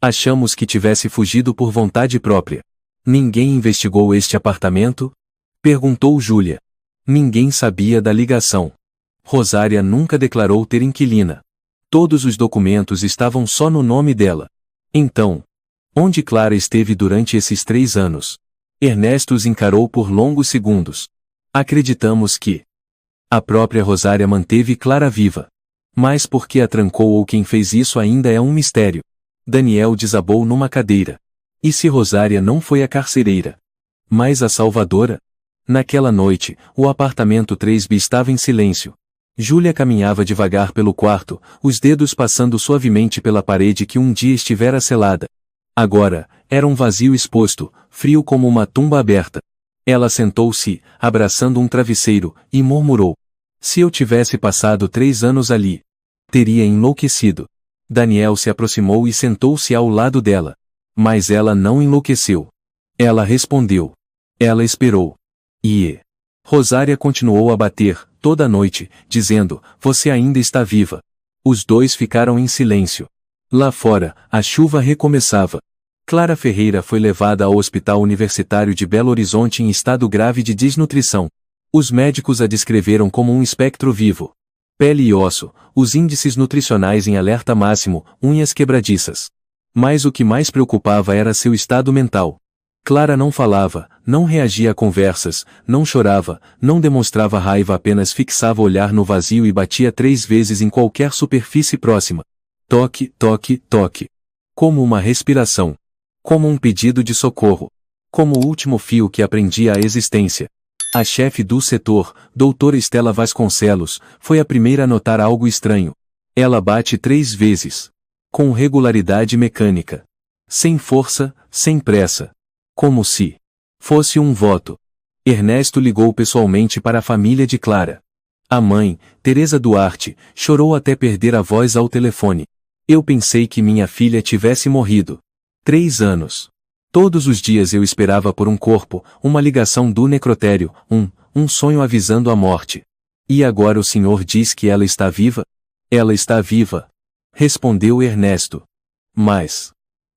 Achamos que tivesse fugido por vontade própria. Ninguém investigou este apartamento? Perguntou Júlia. Ninguém sabia da ligação. Rosária nunca declarou ter inquilina. Todos os documentos estavam só no nome dela. Então, onde Clara esteve durante esses 3 anos? Ernesto os encarou por longos segundos. Acreditamos que a própria Rosária manteve Clara viva. Mas por que a trancou ou quem fez isso ainda é um mistério. Daniel desabou numa cadeira. E se Rosária não foi a carcereira? Mas a salvadora? Naquela noite, o apartamento 3B estava em silêncio. Júlia caminhava devagar pelo quarto, os dedos passando suavemente pela parede que um dia estivera selada. Agora, Era um vazio exposto, frio como uma tumba aberta. Ela sentou-se, abraçando um travesseiro, e murmurou: se eu tivesse passado 3 anos ali, teria enlouquecido. Daniel se aproximou e sentou-se ao lado dela. Mas ela não enlouqueceu. Ela respondeu. Ela esperou. E Rosária continuou a bater, toda a noite, dizendo: você ainda está viva. Os dois ficaram em silêncio. Lá fora, a chuva recomeçava. Clara Ferreira foi levada ao Hospital Universitário de Belo Horizonte em estado grave de desnutrição. Os médicos a descreveram como um espectro vivo. Pele e osso, os índices nutricionais em alerta máximo, unhas quebradiças. Mas o que mais preocupava era seu estado mental. Clara não falava, não reagia a conversas, não chorava, não demonstrava raiva, apenas fixava o olhar no vazio e batia 3 vezes em qualquer superfície próxima. Toque, toque, toque. Como uma respiração. Como um pedido de socorro. Como o último fio que aprendia a existência. A chefe do setor, doutora Estela Vasconcelos, foi a primeira a notar algo estranho. Ela bate 3 vezes. Com regularidade mecânica. Sem força, sem pressa. Como se fosse um voto. Ernesto ligou pessoalmente para a família de Clara. A mãe, Teresa Duarte, chorou até perder a voz ao telefone. Eu pensei que minha filha tivesse morrido. 3 anos. Todos os dias eu esperava por um corpo, uma ligação do necrotério, um sonho avisando a morte. E agora o senhor diz que ela está viva? Ela está viva, respondeu Ernesto. Mas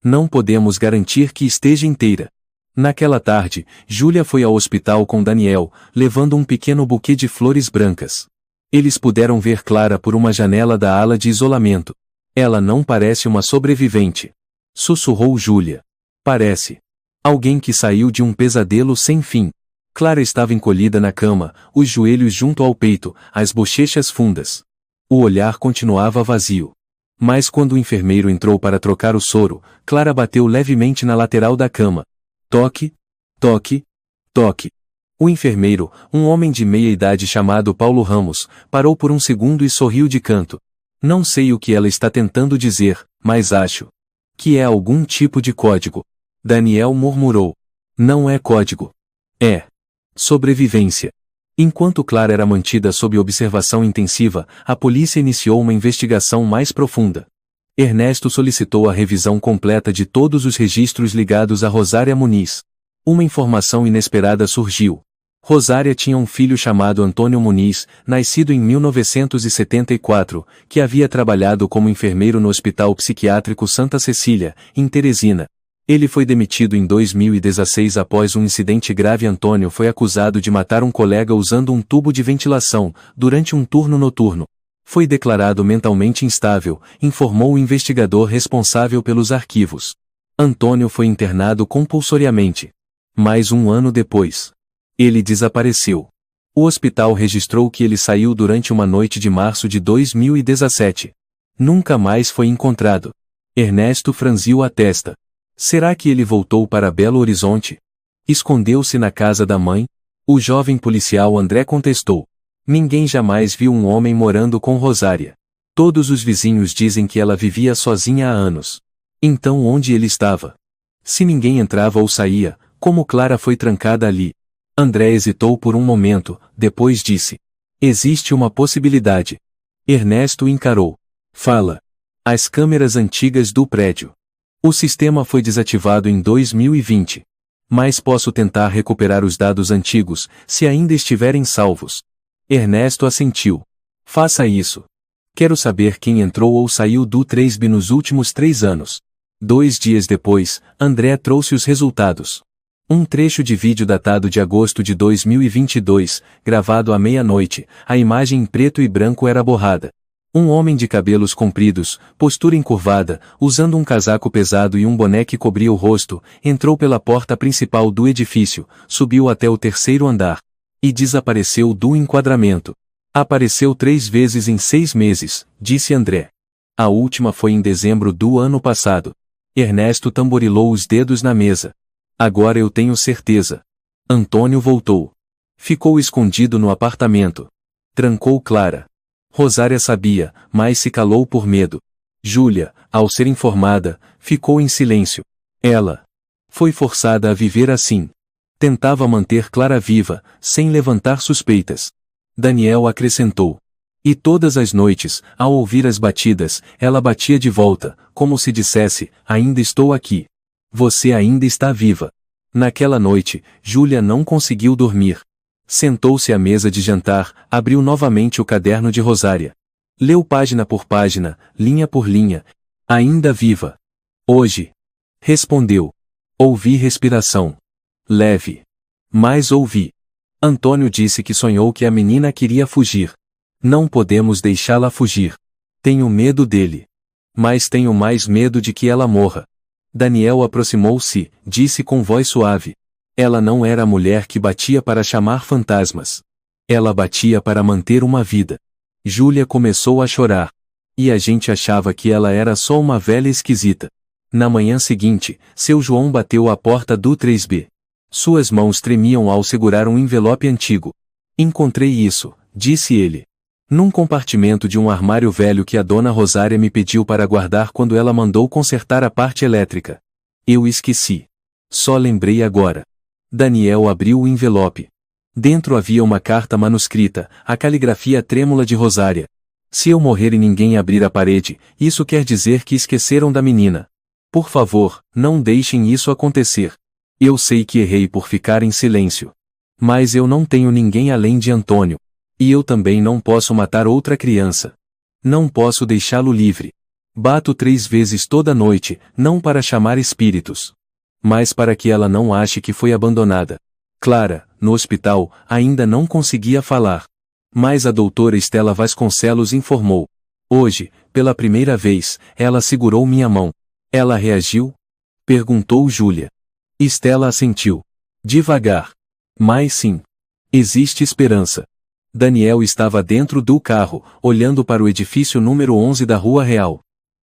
não podemos garantir que esteja inteira. Naquela tarde, Júlia foi ao hospital com Daniel, levando um pequeno buquê de flores brancas. Eles puderam ver Clara por uma janela da ala de isolamento. Ela não parece uma sobrevivente. Sussurrou Júlia. Parece alguém que saiu de um pesadelo sem fim. Clara estava encolhida na cama, os joelhos junto ao peito, as bochechas fundas. O olhar continuava vazio. Mas quando o enfermeiro entrou para trocar o soro, Clara bateu levemente na lateral da cama. Toque, toque, toque. O enfermeiro, um homem de meia idade chamado Paulo Ramos, parou por um segundo e sorriu de canto. Não sei o que ela está tentando dizer, mas acho que é algum tipo de código. Daniel murmurou. Não é código. É sobrevivência. Enquanto Clara era mantida sob observação intensiva, a polícia iniciou uma investigação mais profunda. Ernesto solicitou a revisão completa de todos os registros ligados a Rosária Muniz. Uma informação inesperada surgiu. Rosária tinha um filho chamado Antônio Muniz, nascido em 1974, que havia trabalhado como enfermeiro no Hospital Psiquiátrico Santa Cecília, em Teresina. Ele foi demitido em 2016 após um incidente grave. Antônio foi acusado de matar um colega usando um tubo de ventilação, durante um turno noturno. Foi declarado mentalmente instável, informou o investigador responsável pelos arquivos. Antônio foi internado compulsoriamente. Mais 1 ano depois, ele desapareceu. O hospital registrou que ele saiu durante uma noite de março de 2017. Nunca mais foi encontrado. Ernesto franziu a testa. Será que ele voltou para Belo Horizonte? Escondeu-se na casa da mãe? O jovem policial André contestou. Ninguém jamais viu um homem morando com Rosária. Todos os vizinhos dizem que ela vivia sozinha há anos. Então onde ele estava? Se ninguém entrava ou saía, como Clara foi trancada ali? André hesitou por um momento, depois disse. Existe uma possibilidade. Ernesto encarou. Fala. As câmeras antigas do prédio. O sistema foi desativado em 2020. Mas posso tentar recuperar os dados antigos, se ainda estiverem salvos. Ernesto assentiu. Faça isso. Quero saber quem entrou ou saiu do 3B nos últimos 3 anos. 2 dias depois, André trouxe os resultados. Um trecho de vídeo datado de agosto de 2022, gravado à meia-noite, a imagem em preto e branco era borrada. Um homem de cabelos compridos, postura encurvada, usando um casaco pesado e um boné que cobria o rosto, entrou pela porta principal do edifício, subiu até o 3º andar. E desapareceu do enquadramento. Apareceu 3 vezes em 6 meses, disse André. A última foi em dezembro do ano passado. Ernesto tamborilou os dedos na mesa. Agora eu tenho certeza. Antônio voltou. Ficou escondido no apartamento. Trancou Clara. Rosária sabia, mas se calou por medo. Júlia, ao ser informada, ficou em silêncio. Ela Foi forçada a viver assim. Tentava manter Clara viva, sem levantar suspeitas. Daniel acrescentou. E todas as noites, ao ouvir as batidas, ela batia de volta, como se dissesse, ainda estou aqui. Você ainda está viva. Naquela noite, Júlia não conseguiu dormir. Sentou-se à mesa de jantar, abriu novamente o caderno de Rosária. Leu página por página, linha por linha. Ainda viva. Hoje. Respondeu. Ouvi respiração. Leve. Mas ouvi. Antônio disse que sonhou que a menina queria fugir. Não podemos deixá-la fugir. Tenho medo dele. Mas tenho mais medo de que ela morra. Daniel aproximou-se, disse com voz suave. Ela não era a mulher que batia para chamar fantasmas. Ela batia para manter uma vida. Júlia começou a chorar. E a gente achava que ela era só uma velha esquisita. Na manhã seguinte, seu João bateu à porta do 3B. Suas mãos tremiam ao segurar um envelope antigo. Encontrei isso, disse ele. Num compartimento de um armário velho que a dona Rosária me pediu para guardar quando ela mandou consertar a parte elétrica. Eu esqueci. Só lembrei agora. Daniel abriu o envelope. Dentro havia uma carta manuscrita, a caligrafia trêmula de Rosária. Se eu morrer e ninguém abrir a parede, isso quer dizer que esqueceram da menina. Por favor, não deixem isso acontecer. Eu sei que errei por ficar em silêncio. Mas eu não tenho ninguém além de Antônio. E eu também não posso matar outra criança. Não posso deixá-lo livre. Bato 3 vezes toda noite, não para chamar espíritos. Mas para que ela não ache que foi abandonada. Clara, no hospital, ainda não conseguia falar. Mas a doutora Estela Vasconcelos informou. Hoje, pela primeira vez, ela segurou minha mão. Ela reagiu? Perguntou Júlia. Estela assentiu. Devagar. Mas sim. Existe esperança. Daniel estava dentro do carro, olhando para o edifício número 11 da Rua Real.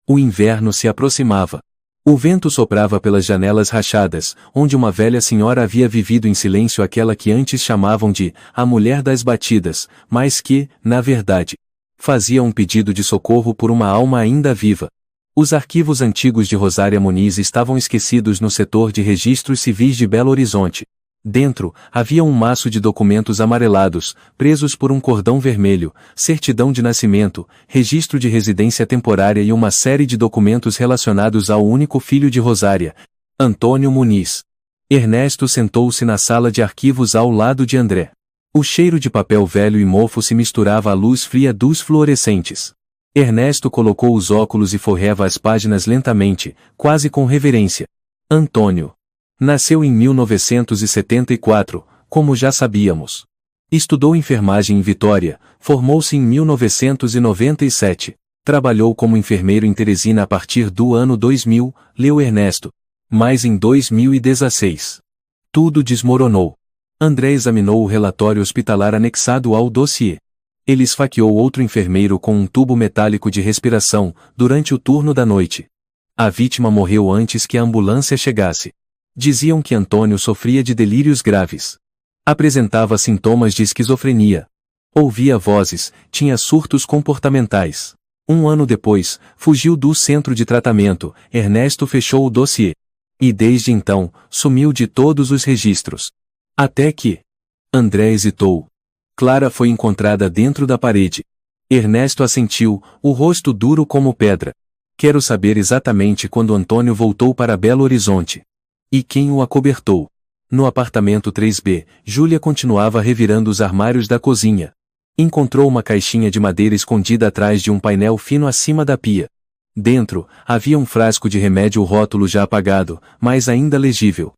O inverno se aproximava. O vento soprava pelas janelas rachadas, onde uma velha senhora havia vivido em silêncio aquela que antes chamavam de a mulher das batidas, mas que, na verdade, fazia um pedido de socorro por uma alma ainda viva. Os arquivos antigos de Rosária Muniz estavam esquecidos no setor de registros civis de Belo Horizonte. Dentro, havia um maço de documentos amarelados, presos por um cordão vermelho, certidão de nascimento, registro de residência temporária e uma série de documentos relacionados ao único filho de Rosária, Antônio Muniz. Ernesto sentou-se na sala de arquivos ao lado de André. O cheiro de papel velho e mofo se misturava à luz fria dos fluorescentes. Ernesto colocou os óculos e forrava as páginas lentamente, quase com reverência. Antônio. Nasceu em 1974, como já sabíamos. Estudou enfermagem em Vitória, formou-se em 1997. Trabalhou como enfermeiro em Teresina a partir do ano 2000, leu Ernesto. Mas em 2016. Tudo desmoronou. André examinou o relatório hospitalar anexado ao dossiê. Ele esfaqueou outro enfermeiro com um tubo metálico de respiração, durante o turno da noite. A vítima morreu antes que a ambulância chegasse. Diziam que Antônio sofria de delírios graves. Apresentava sintomas de esquizofrenia. Ouvia vozes, tinha surtos comportamentais. 1 ano depois, fugiu do centro de tratamento. Ernesto fechou o dossiê. E desde então, sumiu de todos os registros. Até que... André hesitou. Clara foi encontrada dentro da parede. Ernesto assentiu, o rosto duro como pedra. Quero saber exatamente quando Antônio voltou para Belo Horizonte. E quem o acobertou? No apartamento 3B, Júlia continuava revirando os armários da cozinha. Encontrou uma caixinha de madeira escondida atrás de um painel fino acima da pia. Dentro, havia um frasco de remédio, o rótulo já apagado, mas ainda legível.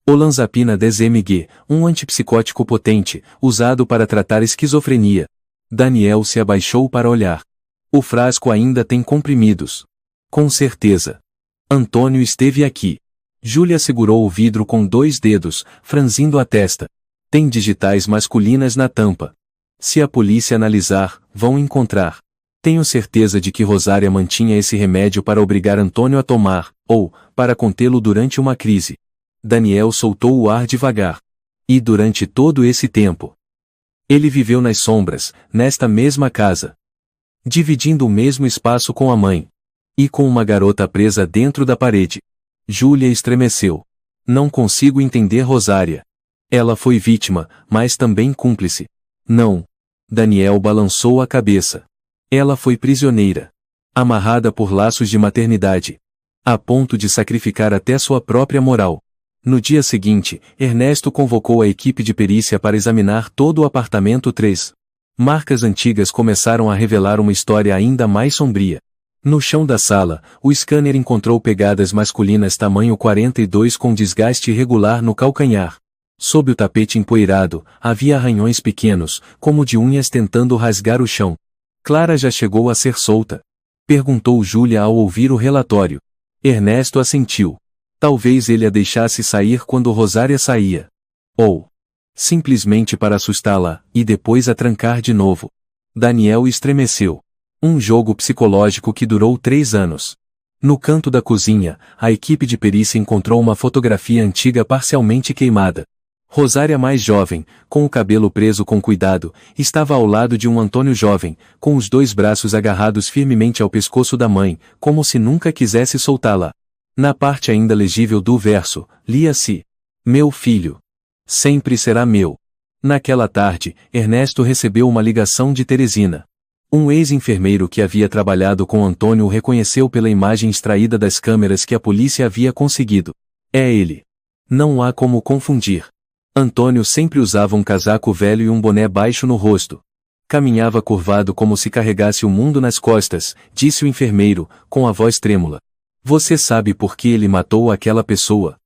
Olanzapina 10 mg, um antipsicótico potente, usado para tratar esquizofrenia. Daniel se abaixou para olhar. O frasco ainda tem comprimidos. Com certeza. Antônio esteve aqui. Júlia segurou o vidro com 2 dedos, franzindo a testa. Tem digitais masculinas na tampa. Se a polícia analisar, vão encontrar. Tenho certeza de que Rosária mantinha esse remédio para obrigar Antônio a tomar, ou, para contê-lo durante uma crise. Daniel soltou o ar devagar. E durante todo esse tempo, ele viveu nas sombras, nesta mesma casa. Dividindo o mesmo espaço com a mãe. E com uma garota presa dentro da parede. Júlia estremeceu. Não consigo entender Rosária. Ela foi vítima, mas também cúmplice. Não. Daniel balançou a cabeça. Ela foi prisioneira. Amarrada por laços de maternidade. A ponto de sacrificar até sua própria moral. No dia seguinte, Ernesto convocou a equipe de perícia para examinar todo o apartamento 3. Marcas antigas começaram a revelar uma história ainda mais sombria. No chão da sala, o scanner encontrou pegadas masculinas tamanho 42 com desgaste irregular no calcanhar. Sob o tapete empoeirado, havia arranhões pequenos, como de unhas tentando rasgar o chão. Clara já chegou a ser solta? Perguntou Júlia ao ouvir o relatório. Ernesto assentiu. Talvez ele a deixasse sair quando Rosária saía. Ou simplesmente para assustá-la, e depois a trancar de novo. Daniel estremeceu. Um jogo psicológico que durou 3 anos. No canto da cozinha, a equipe de perícia encontrou uma fotografia antiga parcialmente queimada. Rosária mais jovem, com o cabelo preso com cuidado, estava ao lado de um Antônio jovem, com os 2 braços agarrados firmemente ao pescoço da mãe, como se nunca quisesse soltá-la. Na parte ainda legível do verso, lia-se: Meu filho. Sempre será meu. Naquela tarde, Ernesto recebeu uma ligação de Teresina. Um ex-enfermeiro que havia trabalhado com Antônio o reconheceu pela imagem extraída das câmeras que a polícia havia conseguido. É ele. Não há como confundir. Antônio sempre usava um casaco velho e um boné baixo no rosto. Caminhava curvado como se carregasse o mundo nas costas, disse o enfermeiro, com a voz trêmula. Você sabe por que ele matou aquela pessoa?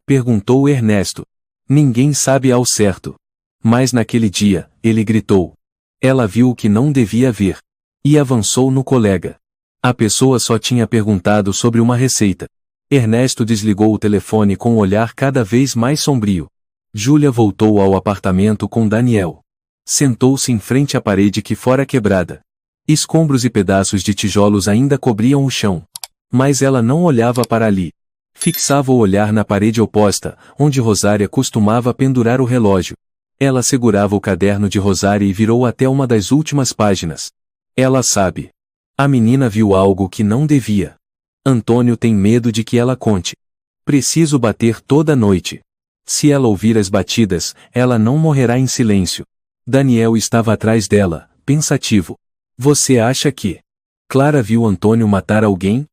Perguntou Ernesto. Ninguém sabe ao certo. Mas naquele dia, ele gritou. Ela viu o que não devia ver. E avançou no colega. A pessoa só tinha perguntado sobre uma receita. Ernesto desligou o telefone com um olhar cada vez mais sombrio. Júlia voltou ao apartamento com Daniel. Sentou-se em frente à parede que fora quebrada. Escombros e pedaços de tijolos ainda cobriam o chão. Mas ela não olhava para ali. Fixava o olhar na parede oposta, onde Rosária costumava pendurar o relógio. Ela segurava o caderno de Rosária e virou até uma das últimas páginas. Ela sabe. A menina viu algo que não devia. Antônio tem medo de que ela conte. Preciso bater toda noite. Se ela ouvir as batidas, ela não morrerá em silêncio. Daniel estava atrás dela, pensativo. Você acha que Clara viu Antônio matar alguém?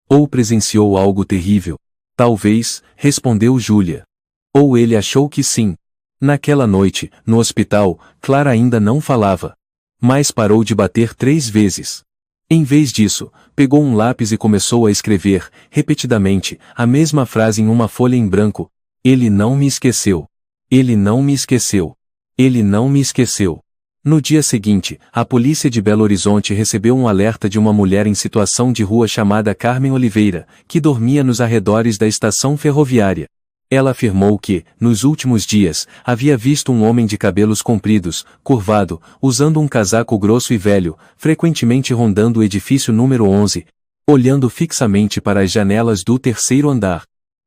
Ou presenciou algo terrível? Talvez, respondeu Júlia. Ou ele achou que sim. Naquela noite, no hospital, Clara ainda não falava. Mas parou de bater 3 vezes. Em vez disso, pegou um lápis e começou a escrever, repetidamente, a mesma frase em uma folha em branco. Ele não me esqueceu. Ele não me esqueceu. Ele não me esqueceu. No dia seguinte, a polícia de Belo Horizonte recebeu um alerta de uma mulher em situação de rua chamada Carmen Oliveira, que dormia nos arredores da estação ferroviária. Ela afirmou que, nos últimos dias, havia visto um homem de cabelos compridos, curvado, usando um casaco grosso e velho, frequentemente rondando o edifício número 11, olhando fixamente para as janelas do 3º andar.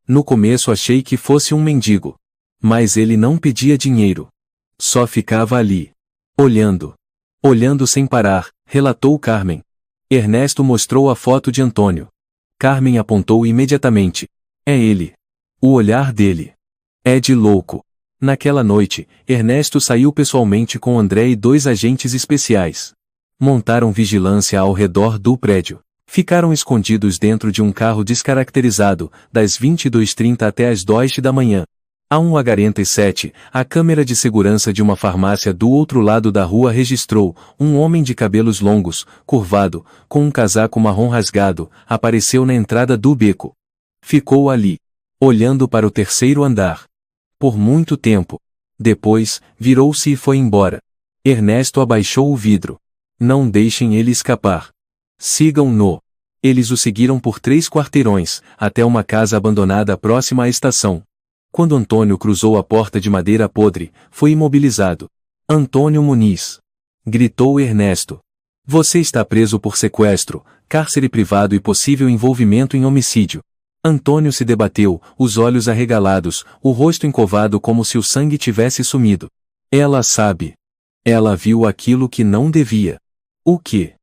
No começo achei que fosse um mendigo. Mas ele não pedia dinheiro. Só ficava ali. Olhando. Olhando sem parar, relatou Carmen. Ernesto mostrou a foto de Antônio. Carmen apontou imediatamente. É ele. O olhar dele. É de louco. Naquela noite, Ernesto saiu pessoalmente com André e 2 agentes especiais. Montaram vigilância ao redor do prédio. Ficaram escondidos dentro de um carro descaracterizado, das 22h30 até as 2 da manhã. A 1h47, a câmera de segurança de uma farmácia do outro lado da rua registrou, um homem de cabelos longos, curvado, com um casaco marrom rasgado, apareceu na entrada do beco. Ficou ali, olhando para o 3º andar. Por muito tempo. Depois, virou-se e foi embora. Ernesto abaixou o vidro. Não deixem ele escapar. Sigam-no. Eles o seguiram por 3 quarteirões, até uma casa abandonada próxima à estação. Quando Antônio cruzou a porta de madeira podre, foi imobilizado. Antônio Muniz. Gritou Ernesto. Você está preso por sequestro, cárcere privado e possível envolvimento em homicídio. Antônio se debateu, os olhos arregalados, o rosto encovado como se o sangue tivesse sumido. Ela sabe. Ela viu aquilo que não devia. O quê?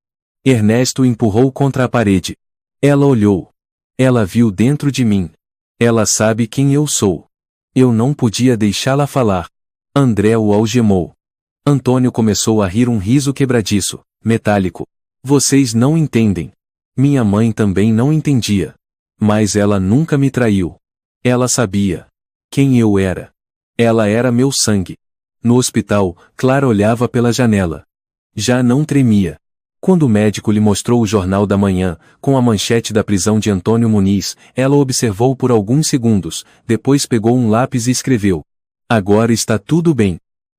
Ernesto o empurrou contra a parede. Ela olhou. Ela viu dentro de mim. Ela sabe quem eu sou. Eu não podia deixá-la falar. André o algemou. Antônio começou a rir um riso quebradiço, metálico. Vocês não entendem. Minha mãe também não entendia. Mas ela nunca me traiu. Ela sabia quem eu era. Ela era meu sangue. No hospital, Clara olhava pela janela. Já não tremia. Quando o médico lhe mostrou o jornal da manhã, com a manchete da prisão de Antônio Muniz, ela observou por alguns segundos, depois pegou um lápis e escreveu: Agora está tudo bem.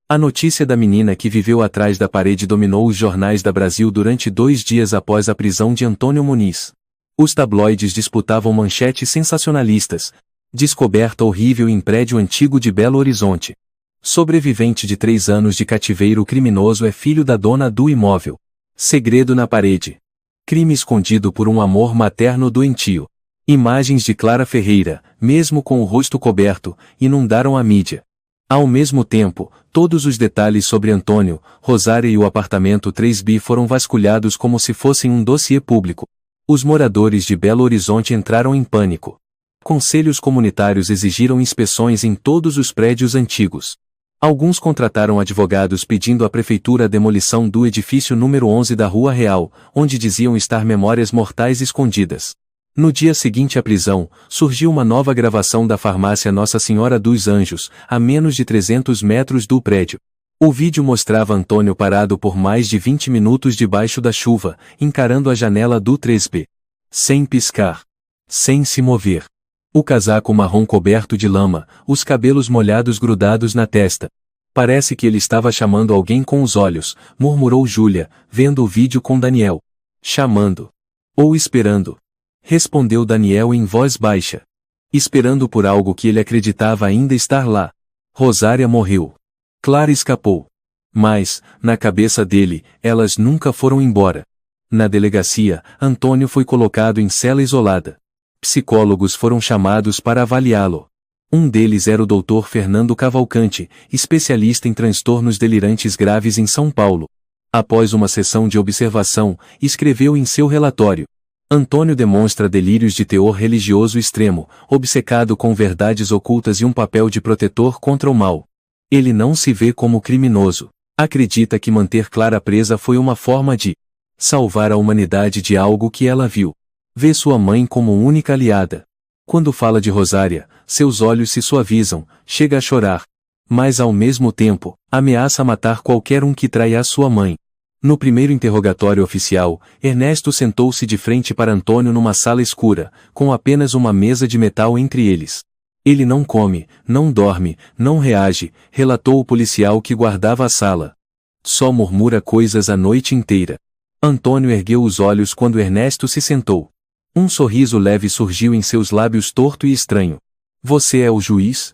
A notícia da menina que viveu atrás da parede dominou os jornais da Brasil durante 2 dias após a prisão de Antônio Muniz. Os tabloides disputavam manchetes sensacionalistas. Descoberta horrível em prédio antigo de Belo Horizonte. Sobrevivente de 3 anos de cativeiro criminoso é filho da dona do imóvel. Segredo na parede. Crime escondido por um amor materno doentio. Imagens de Clara Ferreira, mesmo com o rosto coberto, inundaram a mídia. Ao mesmo tempo, todos os detalhes sobre Antônio, Rosária e o apartamento 3B foram vasculhados como se fossem um dossiê público. Os moradores de Belo Horizonte entraram em pânico. Conselhos comunitários exigiram inspeções em todos os prédios antigos. Alguns contrataram advogados pedindo à prefeitura a demolição do edifício número 11 da Rua Real, onde diziam estar memórias mortais escondidas. No dia seguinte à prisão, surgiu uma nova gravação da farmácia Nossa Senhora dos Anjos, a menos de 300 metros do prédio. O vídeo mostrava Antônio parado por mais de 20 minutos debaixo da chuva, encarando a janela do 3B. Sem piscar. Sem se mover. O casaco marrom coberto de lama, os cabelos molhados grudados na testa. Parece que ele estava chamando alguém com os olhos, murmurou Júlia, vendo o vídeo com Daniel. Chamando. Ou esperando. Respondeu Daniel em voz baixa. Esperando por algo que ele acreditava ainda estar lá. Rosária morreu. Clara escapou. Mas, na cabeça dele, elas nunca foram embora. Na delegacia, Antônio foi colocado em cela isolada. Psicólogos foram chamados para avaliá-lo. Um deles era o Dr. Fernando Cavalcante, especialista em transtornos delirantes graves em São Paulo. Após uma sessão de observação, escreveu em seu relatório: Antônio demonstra delírios de teor religioso extremo, obcecado com verdades ocultas e um papel de protetor contra o mal. Ele não se vê como criminoso. Acredita que manter Clara presa foi uma forma de salvar a humanidade de algo que ela viu. Vê sua mãe como única aliada. Quando fala de Rosária, seus olhos se suavizam, chega a chorar. Mas ao mesmo tempo, ameaça matar qualquer um que traia a sua mãe. No primeiro interrogatório oficial, Ernesto sentou-se de frente para Antônio numa sala escura, com apenas uma mesa de metal entre eles. Ele não come, não dorme, não reage, relatou o policial que guardava a sala. Só murmura coisas a noite inteira. Antônio ergueu os olhos quando Ernesto se sentou. Um sorriso leve surgiu em seus lábios torto e estranho. Você é o juiz?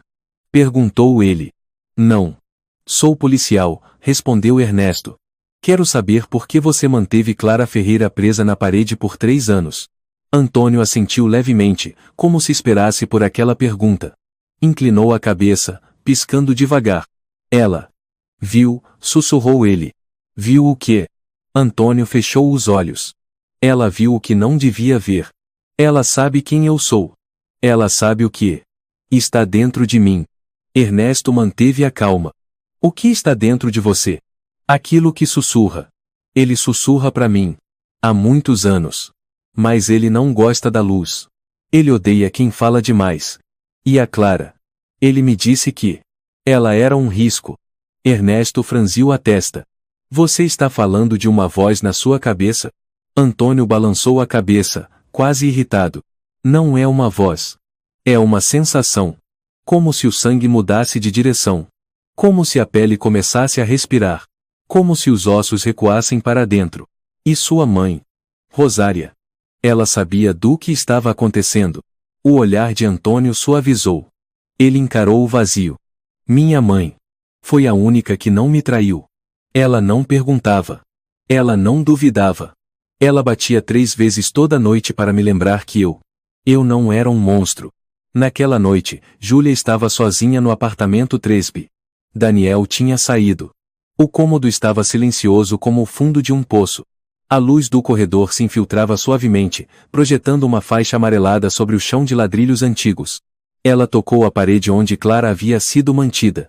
Perguntou ele. Não. Sou policial, respondeu Ernesto. Quero saber por que você manteve Clara Ferreira presa na parede por 3 anos. Antônio assentiu levemente, como se esperasse por aquela pergunta. Inclinou a cabeça, piscando devagar. Ela viu, sussurrou ele. Viu o quê? Antônio fechou os olhos. Ela viu o que não devia ver. Ela sabe quem eu sou. Ela sabe o que está dentro de mim. Ernesto manteve a calma. O que está dentro de você? Aquilo que sussurra. Ele sussurra para mim. Há muitos anos. Mas ele não gosta da luz. Ele odeia quem fala demais. E a Clara? Ele me disse que ela era um risco. Ernesto franziu a testa. Você está falando de uma voz na sua cabeça? Antônio balançou a cabeça, quase irritado. Não é uma voz. É uma sensação. Como se o sangue mudasse de direção. Como se a pele começasse a respirar. Como se os ossos recuassem para dentro. E sua mãe? Rosária. Ela sabia do que estava acontecendo. O olhar de Antônio suavizou. Ele encarou o vazio. Minha mãe. Foi a única que não me traiu. Ela não perguntava. Ela não duvidava. Ela batia 3 vezes toda noite para me lembrar que eu não era um monstro. Naquela noite, Júlia estava sozinha no apartamento 3B. Daniel tinha saído. O cômodo estava silencioso como o fundo de um poço. A luz do corredor se infiltrava suavemente, projetando uma faixa amarelada sobre o chão de ladrilhos antigos. Ela tocou a parede onde Clara havia sido mantida.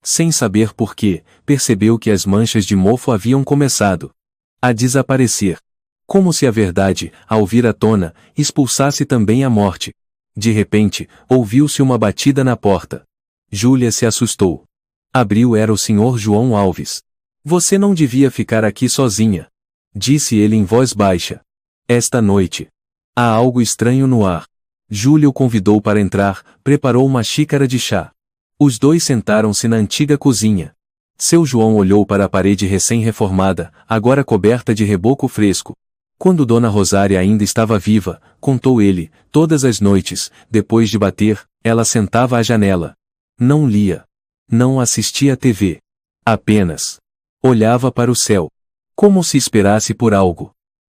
Sem saber por quê, percebeu que as manchas de mofo haviam começado a desaparecer. Como se a verdade, ao vir à tona, expulsasse também a morte. De repente, ouviu-se uma batida na porta. Júlia se assustou. Abriu, era o Sr. João Alves. Você não devia ficar aqui sozinha, disse ele em voz baixa. Esta noite. Há algo estranho no ar. Júlia o convidou para entrar, preparou uma xícara de chá. Os dois sentaram-se na antiga cozinha. Seu João olhou para a parede recém-reformada, agora coberta de reboco fresco. Quando Dona Rosária ainda estava viva, contou ele, todas as noites, depois de bater, ela sentava à janela. Não lia. Não assistia à TV. Apenas olhava para o céu. Como se esperasse por algo.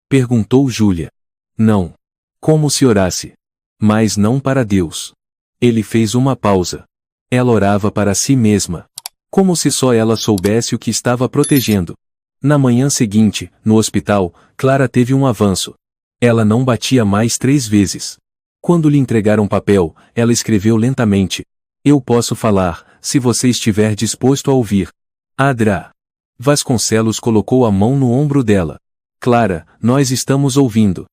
Perguntou Júlia. Não. Como se orasse. Mas não para Deus. Ele fez uma pausa. Ela orava para si mesma. Como se só ela soubesse o que estava protegendo. Na manhã seguinte, no hospital, Clara teve um avanço. Ela não batia mais 3 vezes. Quando lhe entregaram papel, ela escreveu lentamente. Eu posso falar, se você estiver disposto a ouvir. Adra. Vasconcelos colocou a mão no ombro dela. Clara, nós estamos ouvindo.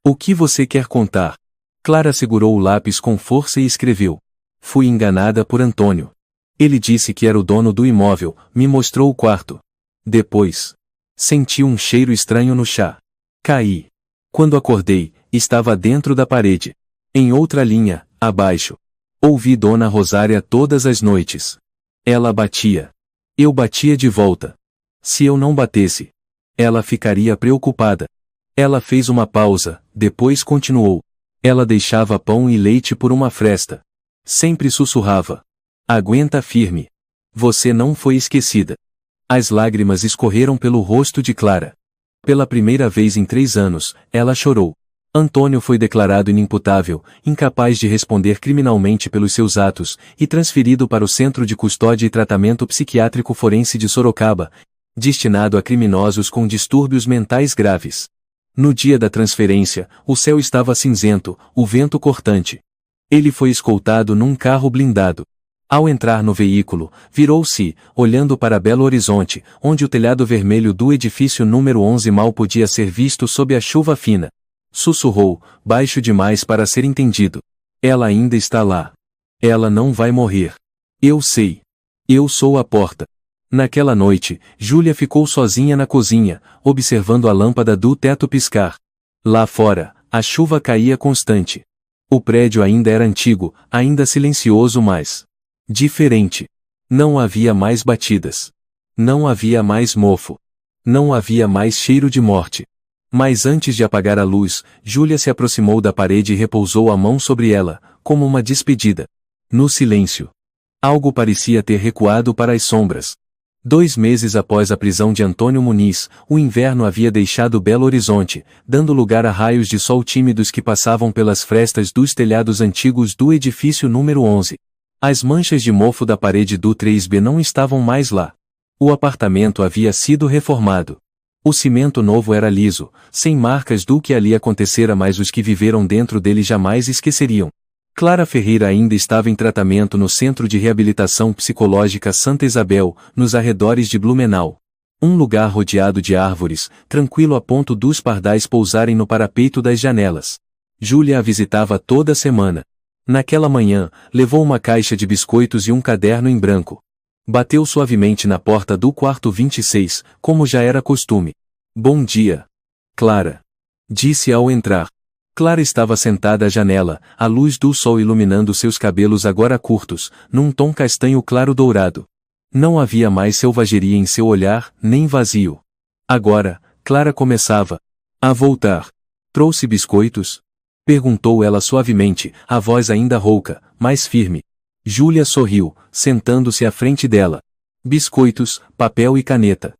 O que você quer contar? Clara segurou o lápis com força e escreveu. Fui enganada por Antônio. Ele disse que era o dono do imóvel, me mostrou o quarto. Depois, senti um cheiro estranho no chá. Caí. Quando acordei, estava dentro da parede. Em outra linha, abaixo. Ouvi Dona Rosária todas as noites. Ela batia. Eu batia de volta. Se eu não batesse, ela ficaria preocupada. Ela fez uma pausa, depois continuou. Ela deixava pão e leite por uma fresta. Sempre sussurrava. Aguenta firme. Você não foi esquecida. As lágrimas escorreram pelo rosto de Clara. Pela primeira vez em 3 anos, ela chorou. Antônio foi declarado inimputável, incapaz de responder criminalmente pelos seus atos, e transferido para o Centro de Custódia e Tratamento Psiquiátrico Forense de Sorocaba, destinado a criminosos com distúrbios mentais graves. No dia da transferência, o céu estava cinzento, o vento cortante. Ele foi escoltado num carro blindado. Ao entrar no veículo, virou-se, olhando para Belo Horizonte, onde o telhado vermelho do edifício número 11 mal podia ser visto sob a chuva fina. Sussurrou, baixo demais para ser entendido. Ela ainda está lá. Ela não vai morrer. Eu sei. Eu sou a porta. Naquela noite, Júlia ficou sozinha na cozinha, observando a lâmpada do teto piscar. Lá fora, a chuva caía constante. O prédio ainda era antigo, ainda silencioso, mas diferente. Não havia mais batidas. Não havia mais mofo. Não havia mais cheiro de morte. Mas antes de apagar a luz, Júlia se aproximou da parede e repousou a mão sobre ela, como uma despedida. No silêncio, algo parecia ter recuado para as sombras. 2 meses após a prisão de Antônio Muniz, o inverno havia deixado Belo Horizonte, dando lugar a raios de sol tímidos que passavam pelas frestas dos telhados antigos do edifício número 11. As manchas de mofo da parede do 3B não estavam mais lá. O apartamento havia sido reformado. O cimento novo era liso, sem marcas do que ali acontecera, mas os que viveram dentro dele jamais esqueceriam. Clara Ferreira ainda estava em tratamento no Centro de Reabilitação Psicológica Santa Isabel, nos arredores de Blumenau. Um lugar rodeado de árvores, tranquilo a ponto dos pardais pousarem no parapeito das janelas. Júlia a visitava toda semana. Naquela manhã, levou uma caixa de biscoitos e um caderno em branco. Bateu suavemente na porta do quarto 26, como já era costume. Bom dia, Clara, disse ao entrar. Clara estava sentada à janela, a luz do sol iluminando seus cabelos agora curtos, num tom castanho claro dourado. Não havia mais selvageria em seu olhar, nem vazio. Agora, Clara começava a voltar. Trouxe biscoitos? Perguntou ela suavemente, a voz ainda rouca, mas firme. Júlia sorriu, sentando-se à frente dela. Biscoitos, papel e caneta.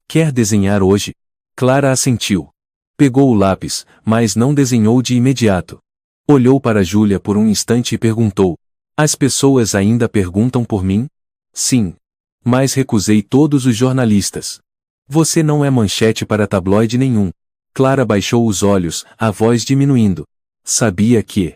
Quer desenhar hoje? Clara assentiu. Pegou o lápis, mas não desenhou de imediato. Olhou para Júlia por um instante e perguntou. As pessoas ainda perguntam por mim? Sim. Mas recusei todos os jornalistas. Você não é manchete para tabloide nenhum. Clara baixou os olhos, a voz diminuindo. Sabia que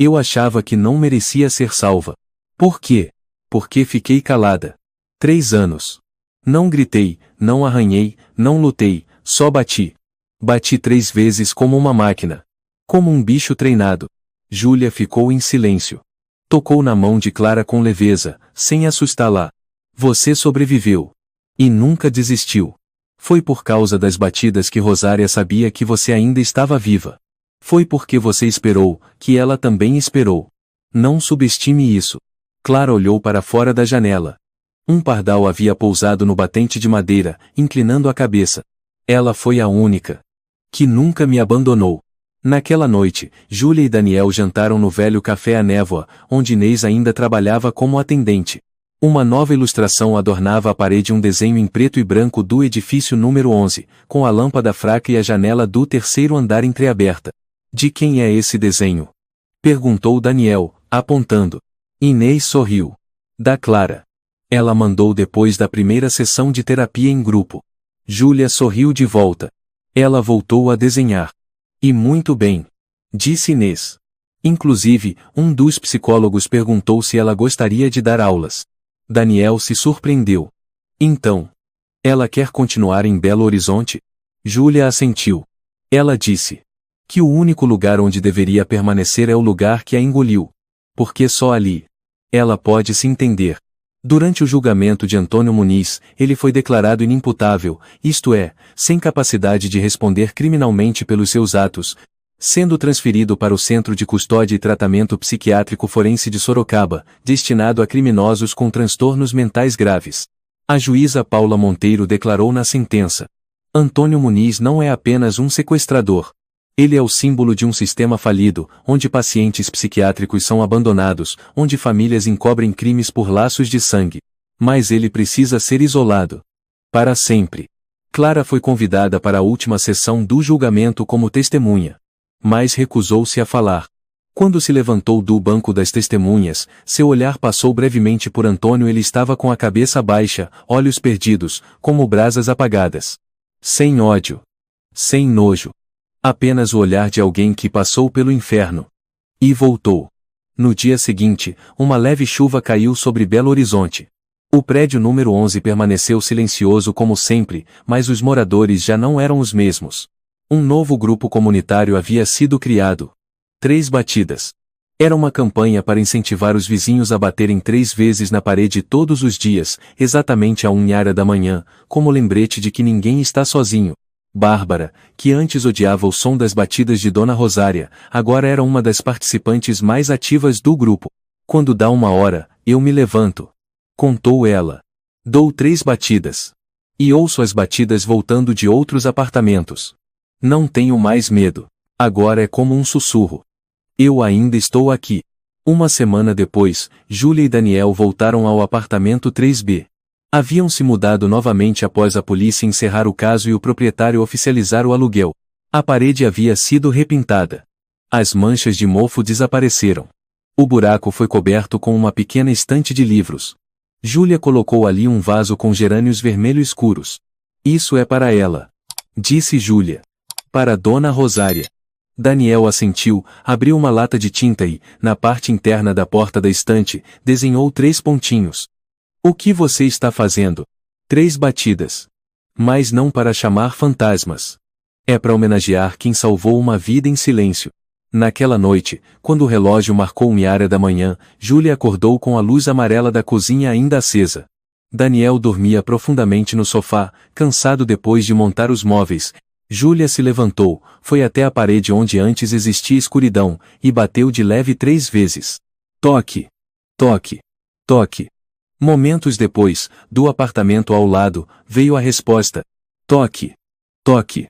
Eu achava que não merecia ser salva. Por quê? Porque fiquei calada. 3 anos. Não gritei, não arranhei, não lutei, só bati. Bati 3 vezes como uma máquina. Como um bicho treinado. Júlia ficou em silêncio. Tocou na mão de Clara com leveza, sem assustá-la. Você sobreviveu. E nunca desistiu. Foi por causa das batidas que Rosária sabia que você ainda estava viva. Foi porque você esperou, que ela também esperou. Não subestime isso. Clara olhou para fora da janela. Um pardal havia pousado no batente de madeira, inclinando a cabeça. Ela foi a única que nunca me abandonou. Naquela noite, Júlia e Daniel jantaram no velho café à névoa, onde Inês ainda trabalhava como atendente. Uma nova ilustração adornava a parede, um desenho em preto e branco do edifício número 11, com a lâmpada fraca e a janela do terceiro andar entreaberta. De quem é esse desenho? Perguntou Daniel, apontando. Inês sorriu. Da Clara. Ela mandou depois da primeira sessão de terapia em grupo. Júlia sorriu de volta. Ela voltou a desenhar. E muito bem. Disse Inês. Inclusive, um dos psicólogos perguntou se ela gostaria de dar aulas. Daniel se surpreendeu. Então, ela quer continuar em Belo Horizonte? Júlia assentiu. Ela disse que o único lugar onde deveria permanecer é o lugar que a engoliu. Porque só ali ela pode se entender. Durante o julgamento de Antônio Muniz, ele foi declarado inimputável, isto é, sem capacidade de responder criminalmente pelos seus atos, sendo transferido para o Centro de Custódia e Tratamento Psiquiátrico Forense de Sorocaba, destinado a criminosos com transtornos mentais graves. A juíza Paula Monteiro declarou na sentença: Antônio Muniz não é apenas um sequestrador. Ele é o símbolo de um sistema falido, onde pacientes psiquiátricos são abandonados, onde famílias encobrem crimes por laços de sangue. Mas ele precisa ser isolado. Para sempre. Clara foi convidada para a última sessão do julgamento como testemunha. Mas recusou-se a falar. Quando se levantou do banco das testemunhas, seu olhar passou brevemente por Antônio. Ele estava com a cabeça baixa, olhos perdidos, como brasas apagadas. Sem ódio. Sem nojo. Apenas o olhar de alguém que passou pelo inferno. E voltou. No dia seguinte, uma leve chuva caiu sobre Belo Horizonte. O prédio número 11 permaneceu silencioso como sempre, mas os moradores já não eram os mesmos. Um novo grupo comunitário havia sido criado. 3 batidas. Era uma campanha para incentivar os vizinhos a baterem 3 vezes na parede todos os dias, exatamente à 1h da manhã, como lembrete de que ninguém está sozinho. Bárbara, que antes odiava o som das batidas de Dona Rosária, agora era uma das participantes mais ativas do grupo. Quando dá 1h, eu me levanto. Contou ela. Dou 3 batidas. E ouço as batidas voltando de outros apartamentos. Não tenho mais medo. Agora é como um sussurro. Eu ainda estou aqui. Uma semana depois, Júlia e Daniel voltaram ao apartamento 3B. Haviam se mudado novamente após a polícia encerrar o caso e o proprietário oficializar o aluguel. A parede havia sido repintada. As manchas de mofo desapareceram. O buraco foi coberto com uma pequena estante de livros. Júlia colocou ali um vaso com gerânios vermelho escuros. Isso é para ela. Disse Júlia. Para Dona Rosária. Daniel assentiu, abriu uma lata de tinta e, na parte interna da porta da estante, desenhou 3 pontinhos. O que você está fazendo? 3 batidas. Mas não para chamar fantasmas. É para homenagear quem salvou uma vida em silêncio. Naquela noite, quando o relógio marcou 1h da manhã, Júlia acordou com a luz amarela da cozinha ainda acesa. Daniel dormia profundamente no sofá, cansado depois de montar os móveis. Júlia se levantou, foi até a parede onde antes existia escuridão, e bateu de leve 3 vezes. Toque! Toque! Toque! Momentos depois, do apartamento ao lado, veio a resposta. Toque! Toque!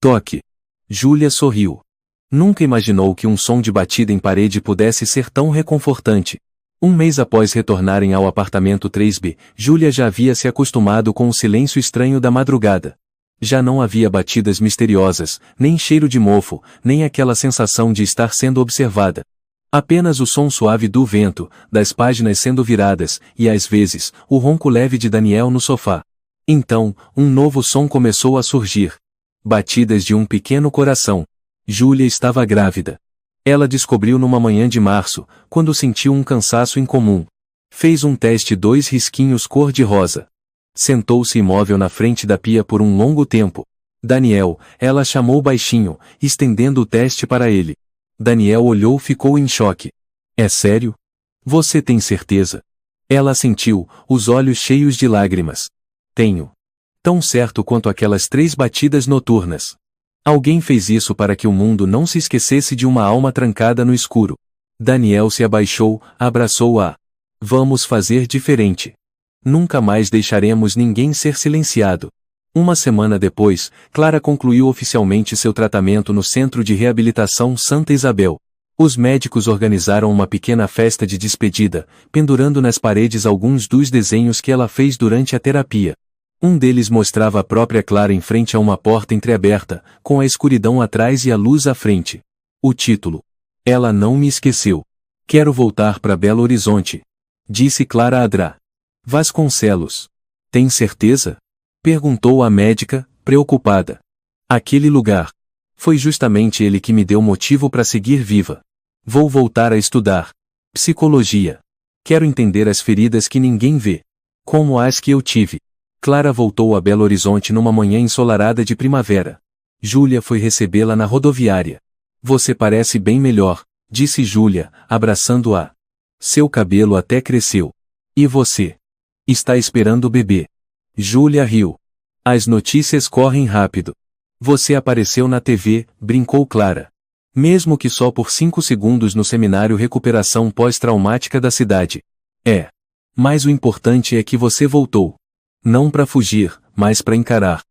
Toque! Júlia sorriu. Nunca imaginou que um som de batida em parede pudesse ser tão reconfortante. Um mês após retornarem ao apartamento 3B, Júlia já havia se acostumado com o silêncio estranho da madrugada. Já não havia batidas misteriosas, nem cheiro de mofo, nem aquela sensação de estar sendo observada. Apenas o som suave do vento, das páginas sendo viradas, e às vezes, o ronco leve de Daniel no sofá. Então, um novo som começou a surgir. Batidas de um pequeno coração. Júlia estava grávida. Ela descobriu numa manhã de março, quando sentiu um cansaço incomum. Fez um teste 2 risquinhos cor-de-rosa. Sentou-se imóvel na frente da pia por um longo tempo. Daniel, ela chamou baixinho, estendendo o teste para ele. Daniel olhou e ficou em choque. É sério? Você tem certeza? Ela assentiu, os olhos cheios de lágrimas. Tenho. Tão certo quanto aquelas 3 batidas noturnas. Alguém fez isso para que o mundo não se esquecesse de uma alma trancada no escuro. Daniel se abaixou, abraçou-a. Vamos fazer diferente. Nunca mais deixaremos ninguém ser silenciado. Uma semana depois, Clara concluiu oficialmente seu tratamento no Centro de Reabilitação Santa Isabel. Os médicos organizaram uma pequena festa de despedida, pendurando nas paredes alguns dos desenhos que ela fez durante a terapia. Um deles mostrava a própria Clara em frente a uma porta entreaberta, com a escuridão atrás e a luz à frente. O título: Ela não me esqueceu. Quero voltar para Belo Horizonte, disse Clara a Dra. Vasconcelos. Tem certeza? Perguntou a médica, preocupada. Aquele lugar. Foi justamente ele que me deu motivo para seguir viva. Vou voltar a estudar psicologia. Quero entender as feridas que ninguém vê, como as que eu tive. Clara voltou a Belo Horizonte numa manhã ensolarada de primavera. Júlia foi recebê-la na rodoviária. Você parece bem melhor, disse Júlia, abraçando-a. Seu cabelo até cresceu. E você? Está esperando o bebê? Júlia riu. As notícias correm rápido. Você apareceu na TV, brincou Clara. Mesmo que só por 5 segundos no seminário Recuperação Pós-Traumática da cidade. É. Mas o importante é que você voltou. Não para fugir, mas para encarar.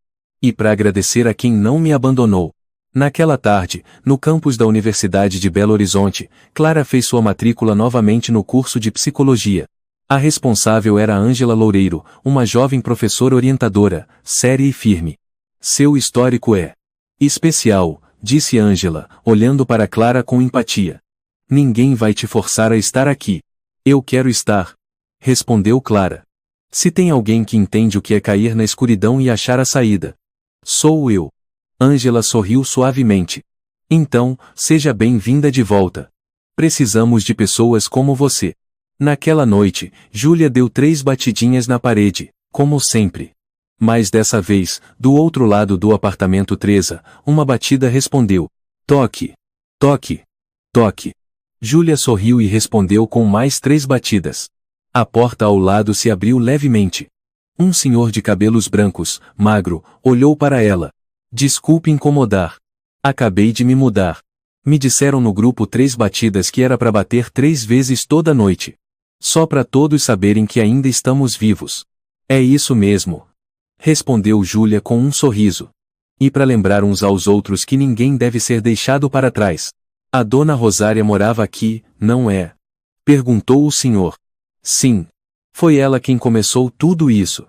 E para agradecer a quem não me abandonou. Naquela tarde, no campus da Universidade de Belo Horizonte, Clara fez sua matrícula novamente no curso de psicologia. A responsável era Ângela Loureiro, uma jovem professora orientadora, séria e firme. Seu histórico é especial, disse Ângela, olhando para Clara com empatia. Ninguém vai te forçar a estar aqui. Eu quero estar, respondeu Clara. Se tem alguém que entende o que é cair na escuridão e achar a saída, sou eu. Ângela sorriu suavemente. Então, seja bem-vinda de volta. Precisamos de pessoas como você. Naquela noite, Júlia deu 3 batidinhas na parede, como sempre. Mas dessa vez, do outro lado do apartamento Teresa, uma batida respondeu. Toque. Toque. Toque. Júlia sorriu e respondeu com mais 3 batidas. A porta ao lado se abriu levemente. Um senhor de cabelos brancos, magro, olhou para ela. Desculpe incomodar. Acabei de me mudar. Me disseram no grupo 3 batidas que era para bater 3 vezes toda noite. Só para todos saberem que ainda estamos vivos. É isso mesmo. Respondeu Júlia com um sorriso. E para lembrar uns aos outros que ninguém deve ser deixado para trás. A dona Rosária morava aqui, não é? Perguntou o senhor. Sim. Foi ela quem começou tudo isso.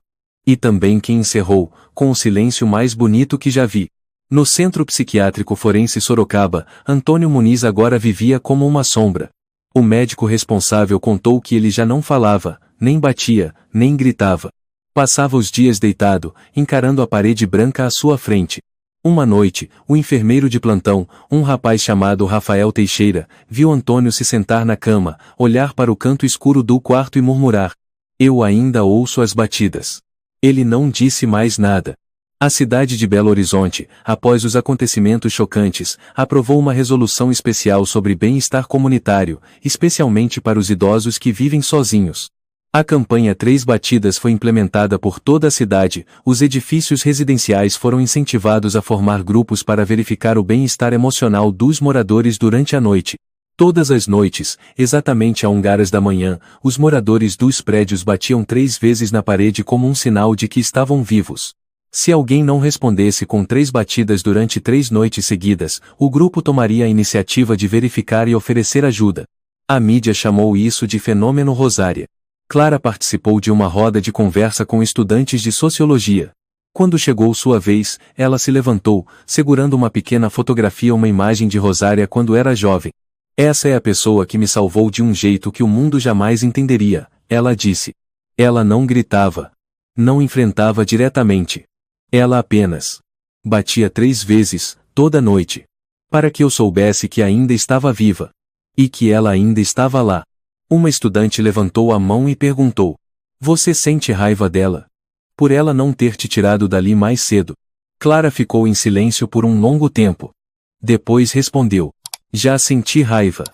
E também quem encerrou, com o silêncio mais bonito que já vi. No Centro Psiquiátrico Forense Sorocaba, Antônio Muniz agora vivia como uma sombra. O médico responsável contou que ele já não falava, nem batia, nem gritava. Passava os dias deitado, encarando a parede branca à sua frente. Uma noite, o enfermeiro de plantão, um rapaz chamado Rafael Teixeira, viu Antônio se sentar na cama, olhar para o canto escuro do quarto e murmurar. Eu ainda ouço as batidas. Ele não disse mais nada. A cidade de Belo Horizonte, após os acontecimentos chocantes, aprovou uma resolução especial sobre bem-estar comunitário, especialmente para os idosos que vivem sozinhos. A campanha 3 batidas foi implementada por toda a cidade, os edifícios residenciais foram incentivados a formar grupos para verificar o bem-estar emocional dos moradores durante a noite. Todas as noites, exatamente a 1h da manhã, os moradores dos prédios batiam 3 vezes na parede como um sinal de que estavam vivos. Se alguém não respondesse com 3 batidas durante 3 noites seguidas, o grupo tomaria a iniciativa de verificar e oferecer ajuda. A mídia chamou isso de fenômeno Rosária. Clara participou de uma roda de conversa com estudantes de sociologia. Quando chegou sua vez, ela se levantou, segurando uma pequena fotografia, uma imagem de Rosária quando era jovem. Essa é a pessoa que me salvou de um jeito que o mundo jamais entenderia, ela disse. Ela não gritava. Não enfrentava diretamente. Ela apenas batia 3 vezes, toda noite. Para que eu soubesse que ainda estava viva. E que ela ainda estava lá. Uma estudante levantou a mão e perguntou: Você sente raiva dela? Por ela não ter te tirado dali mais cedo. Clara ficou em silêncio por um longo tempo. Depois respondeu: Já senti raiva.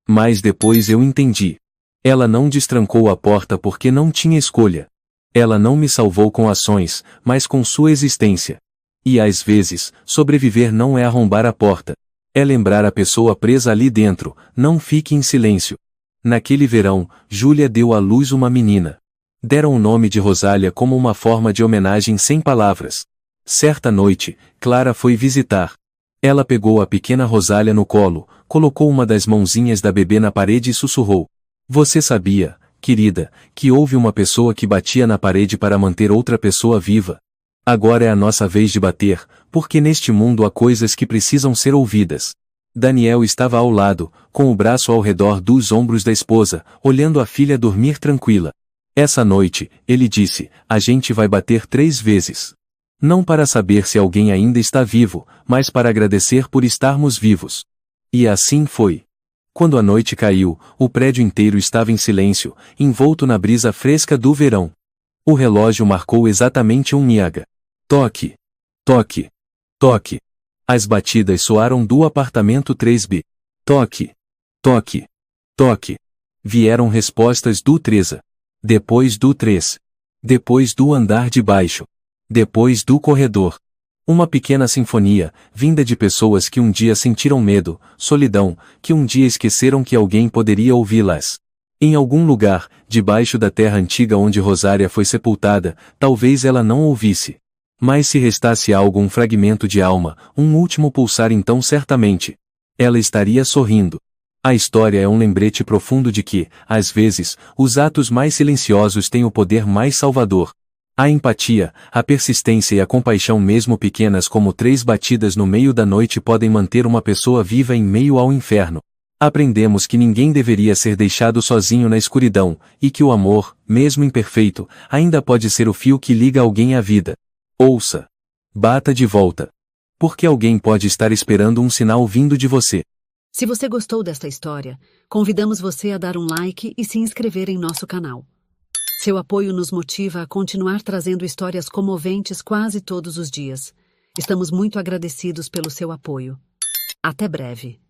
Mas depois eu entendi. Ela não destrancou a porta porque não tinha escolha. Ela não me salvou com ações, mas com sua existência. E às vezes, sobreviver não é arrombar a porta. É lembrar a pessoa presa ali dentro: não fique em silêncio. Naquele verão, Júlia deu à luz uma menina. Deram o nome de Rosália como uma forma de homenagem sem palavras. Certa noite, Clara foi visitar. Ela pegou a pequena Rosália no colo, colocou uma das mãozinhas da bebê na parede e sussurrou: Você sabia, querida, que houve uma pessoa que batia na parede para manter outra pessoa viva? Agora é a nossa vez de bater, porque neste mundo há coisas que precisam ser ouvidas. Daniel estava ao lado, com o braço ao redor dos ombros da esposa, olhando a filha dormir tranquila. Essa noite, ele disse: A gente vai bater 3 vezes. Não para saber se alguém ainda está vivo, mas para agradecer por estarmos vivos. E assim foi. Quando a noite caiu, o prédio inteiro estava em silêncio, envolto na brisa fresca do verão. O relógio marcou exatamente 1 niaga. Toque. Toque. Toque. As batidas soaram do apartamento 3B. Toque. Toque. Toque. Vieram respostas do 3A. Depois do 3. Depois do andar de baixo. Depois do corredor. Uma pequena sinfonia, vinda de pessoas que um dia sentiram medo, solidão, que um dia esqueceram que alguém poderia ouvi-las. Em algum lugar, debaixo da terra antiga onde Rosália foi sepultada, talvez ela não ouvisse. Mas se restasse algo, um fragmento de alma, um último pulsar, então certamente ela estaria sorrindo. A história é um lembrete profundo de que, às vezes, os atos mais silenciosos têm o poder mais salvador. A empatia, a persistência e a compaixão, mesmo pequenas como 3 batidas no meio da noite, podem manter uma pessoa viva em meio ao inferno. Aprendemos que ninguém deveria ser deixado sozinho na escuridão, e que o amor, mesmo imperfeito, ainda pode ser o fio que liga alguém à vida. Ouça. Bata de volta. Porque alguém pode estar esperando um sinal vindo de você. Se você gostou desta história, convidamos você a dar um like e se inscrever em nosso canal. Seu apoio nos motiva a continuar trazendo histórias comoventes quase todos os dias. Estamos muito agradecidos pelo seu apoio. Até breve.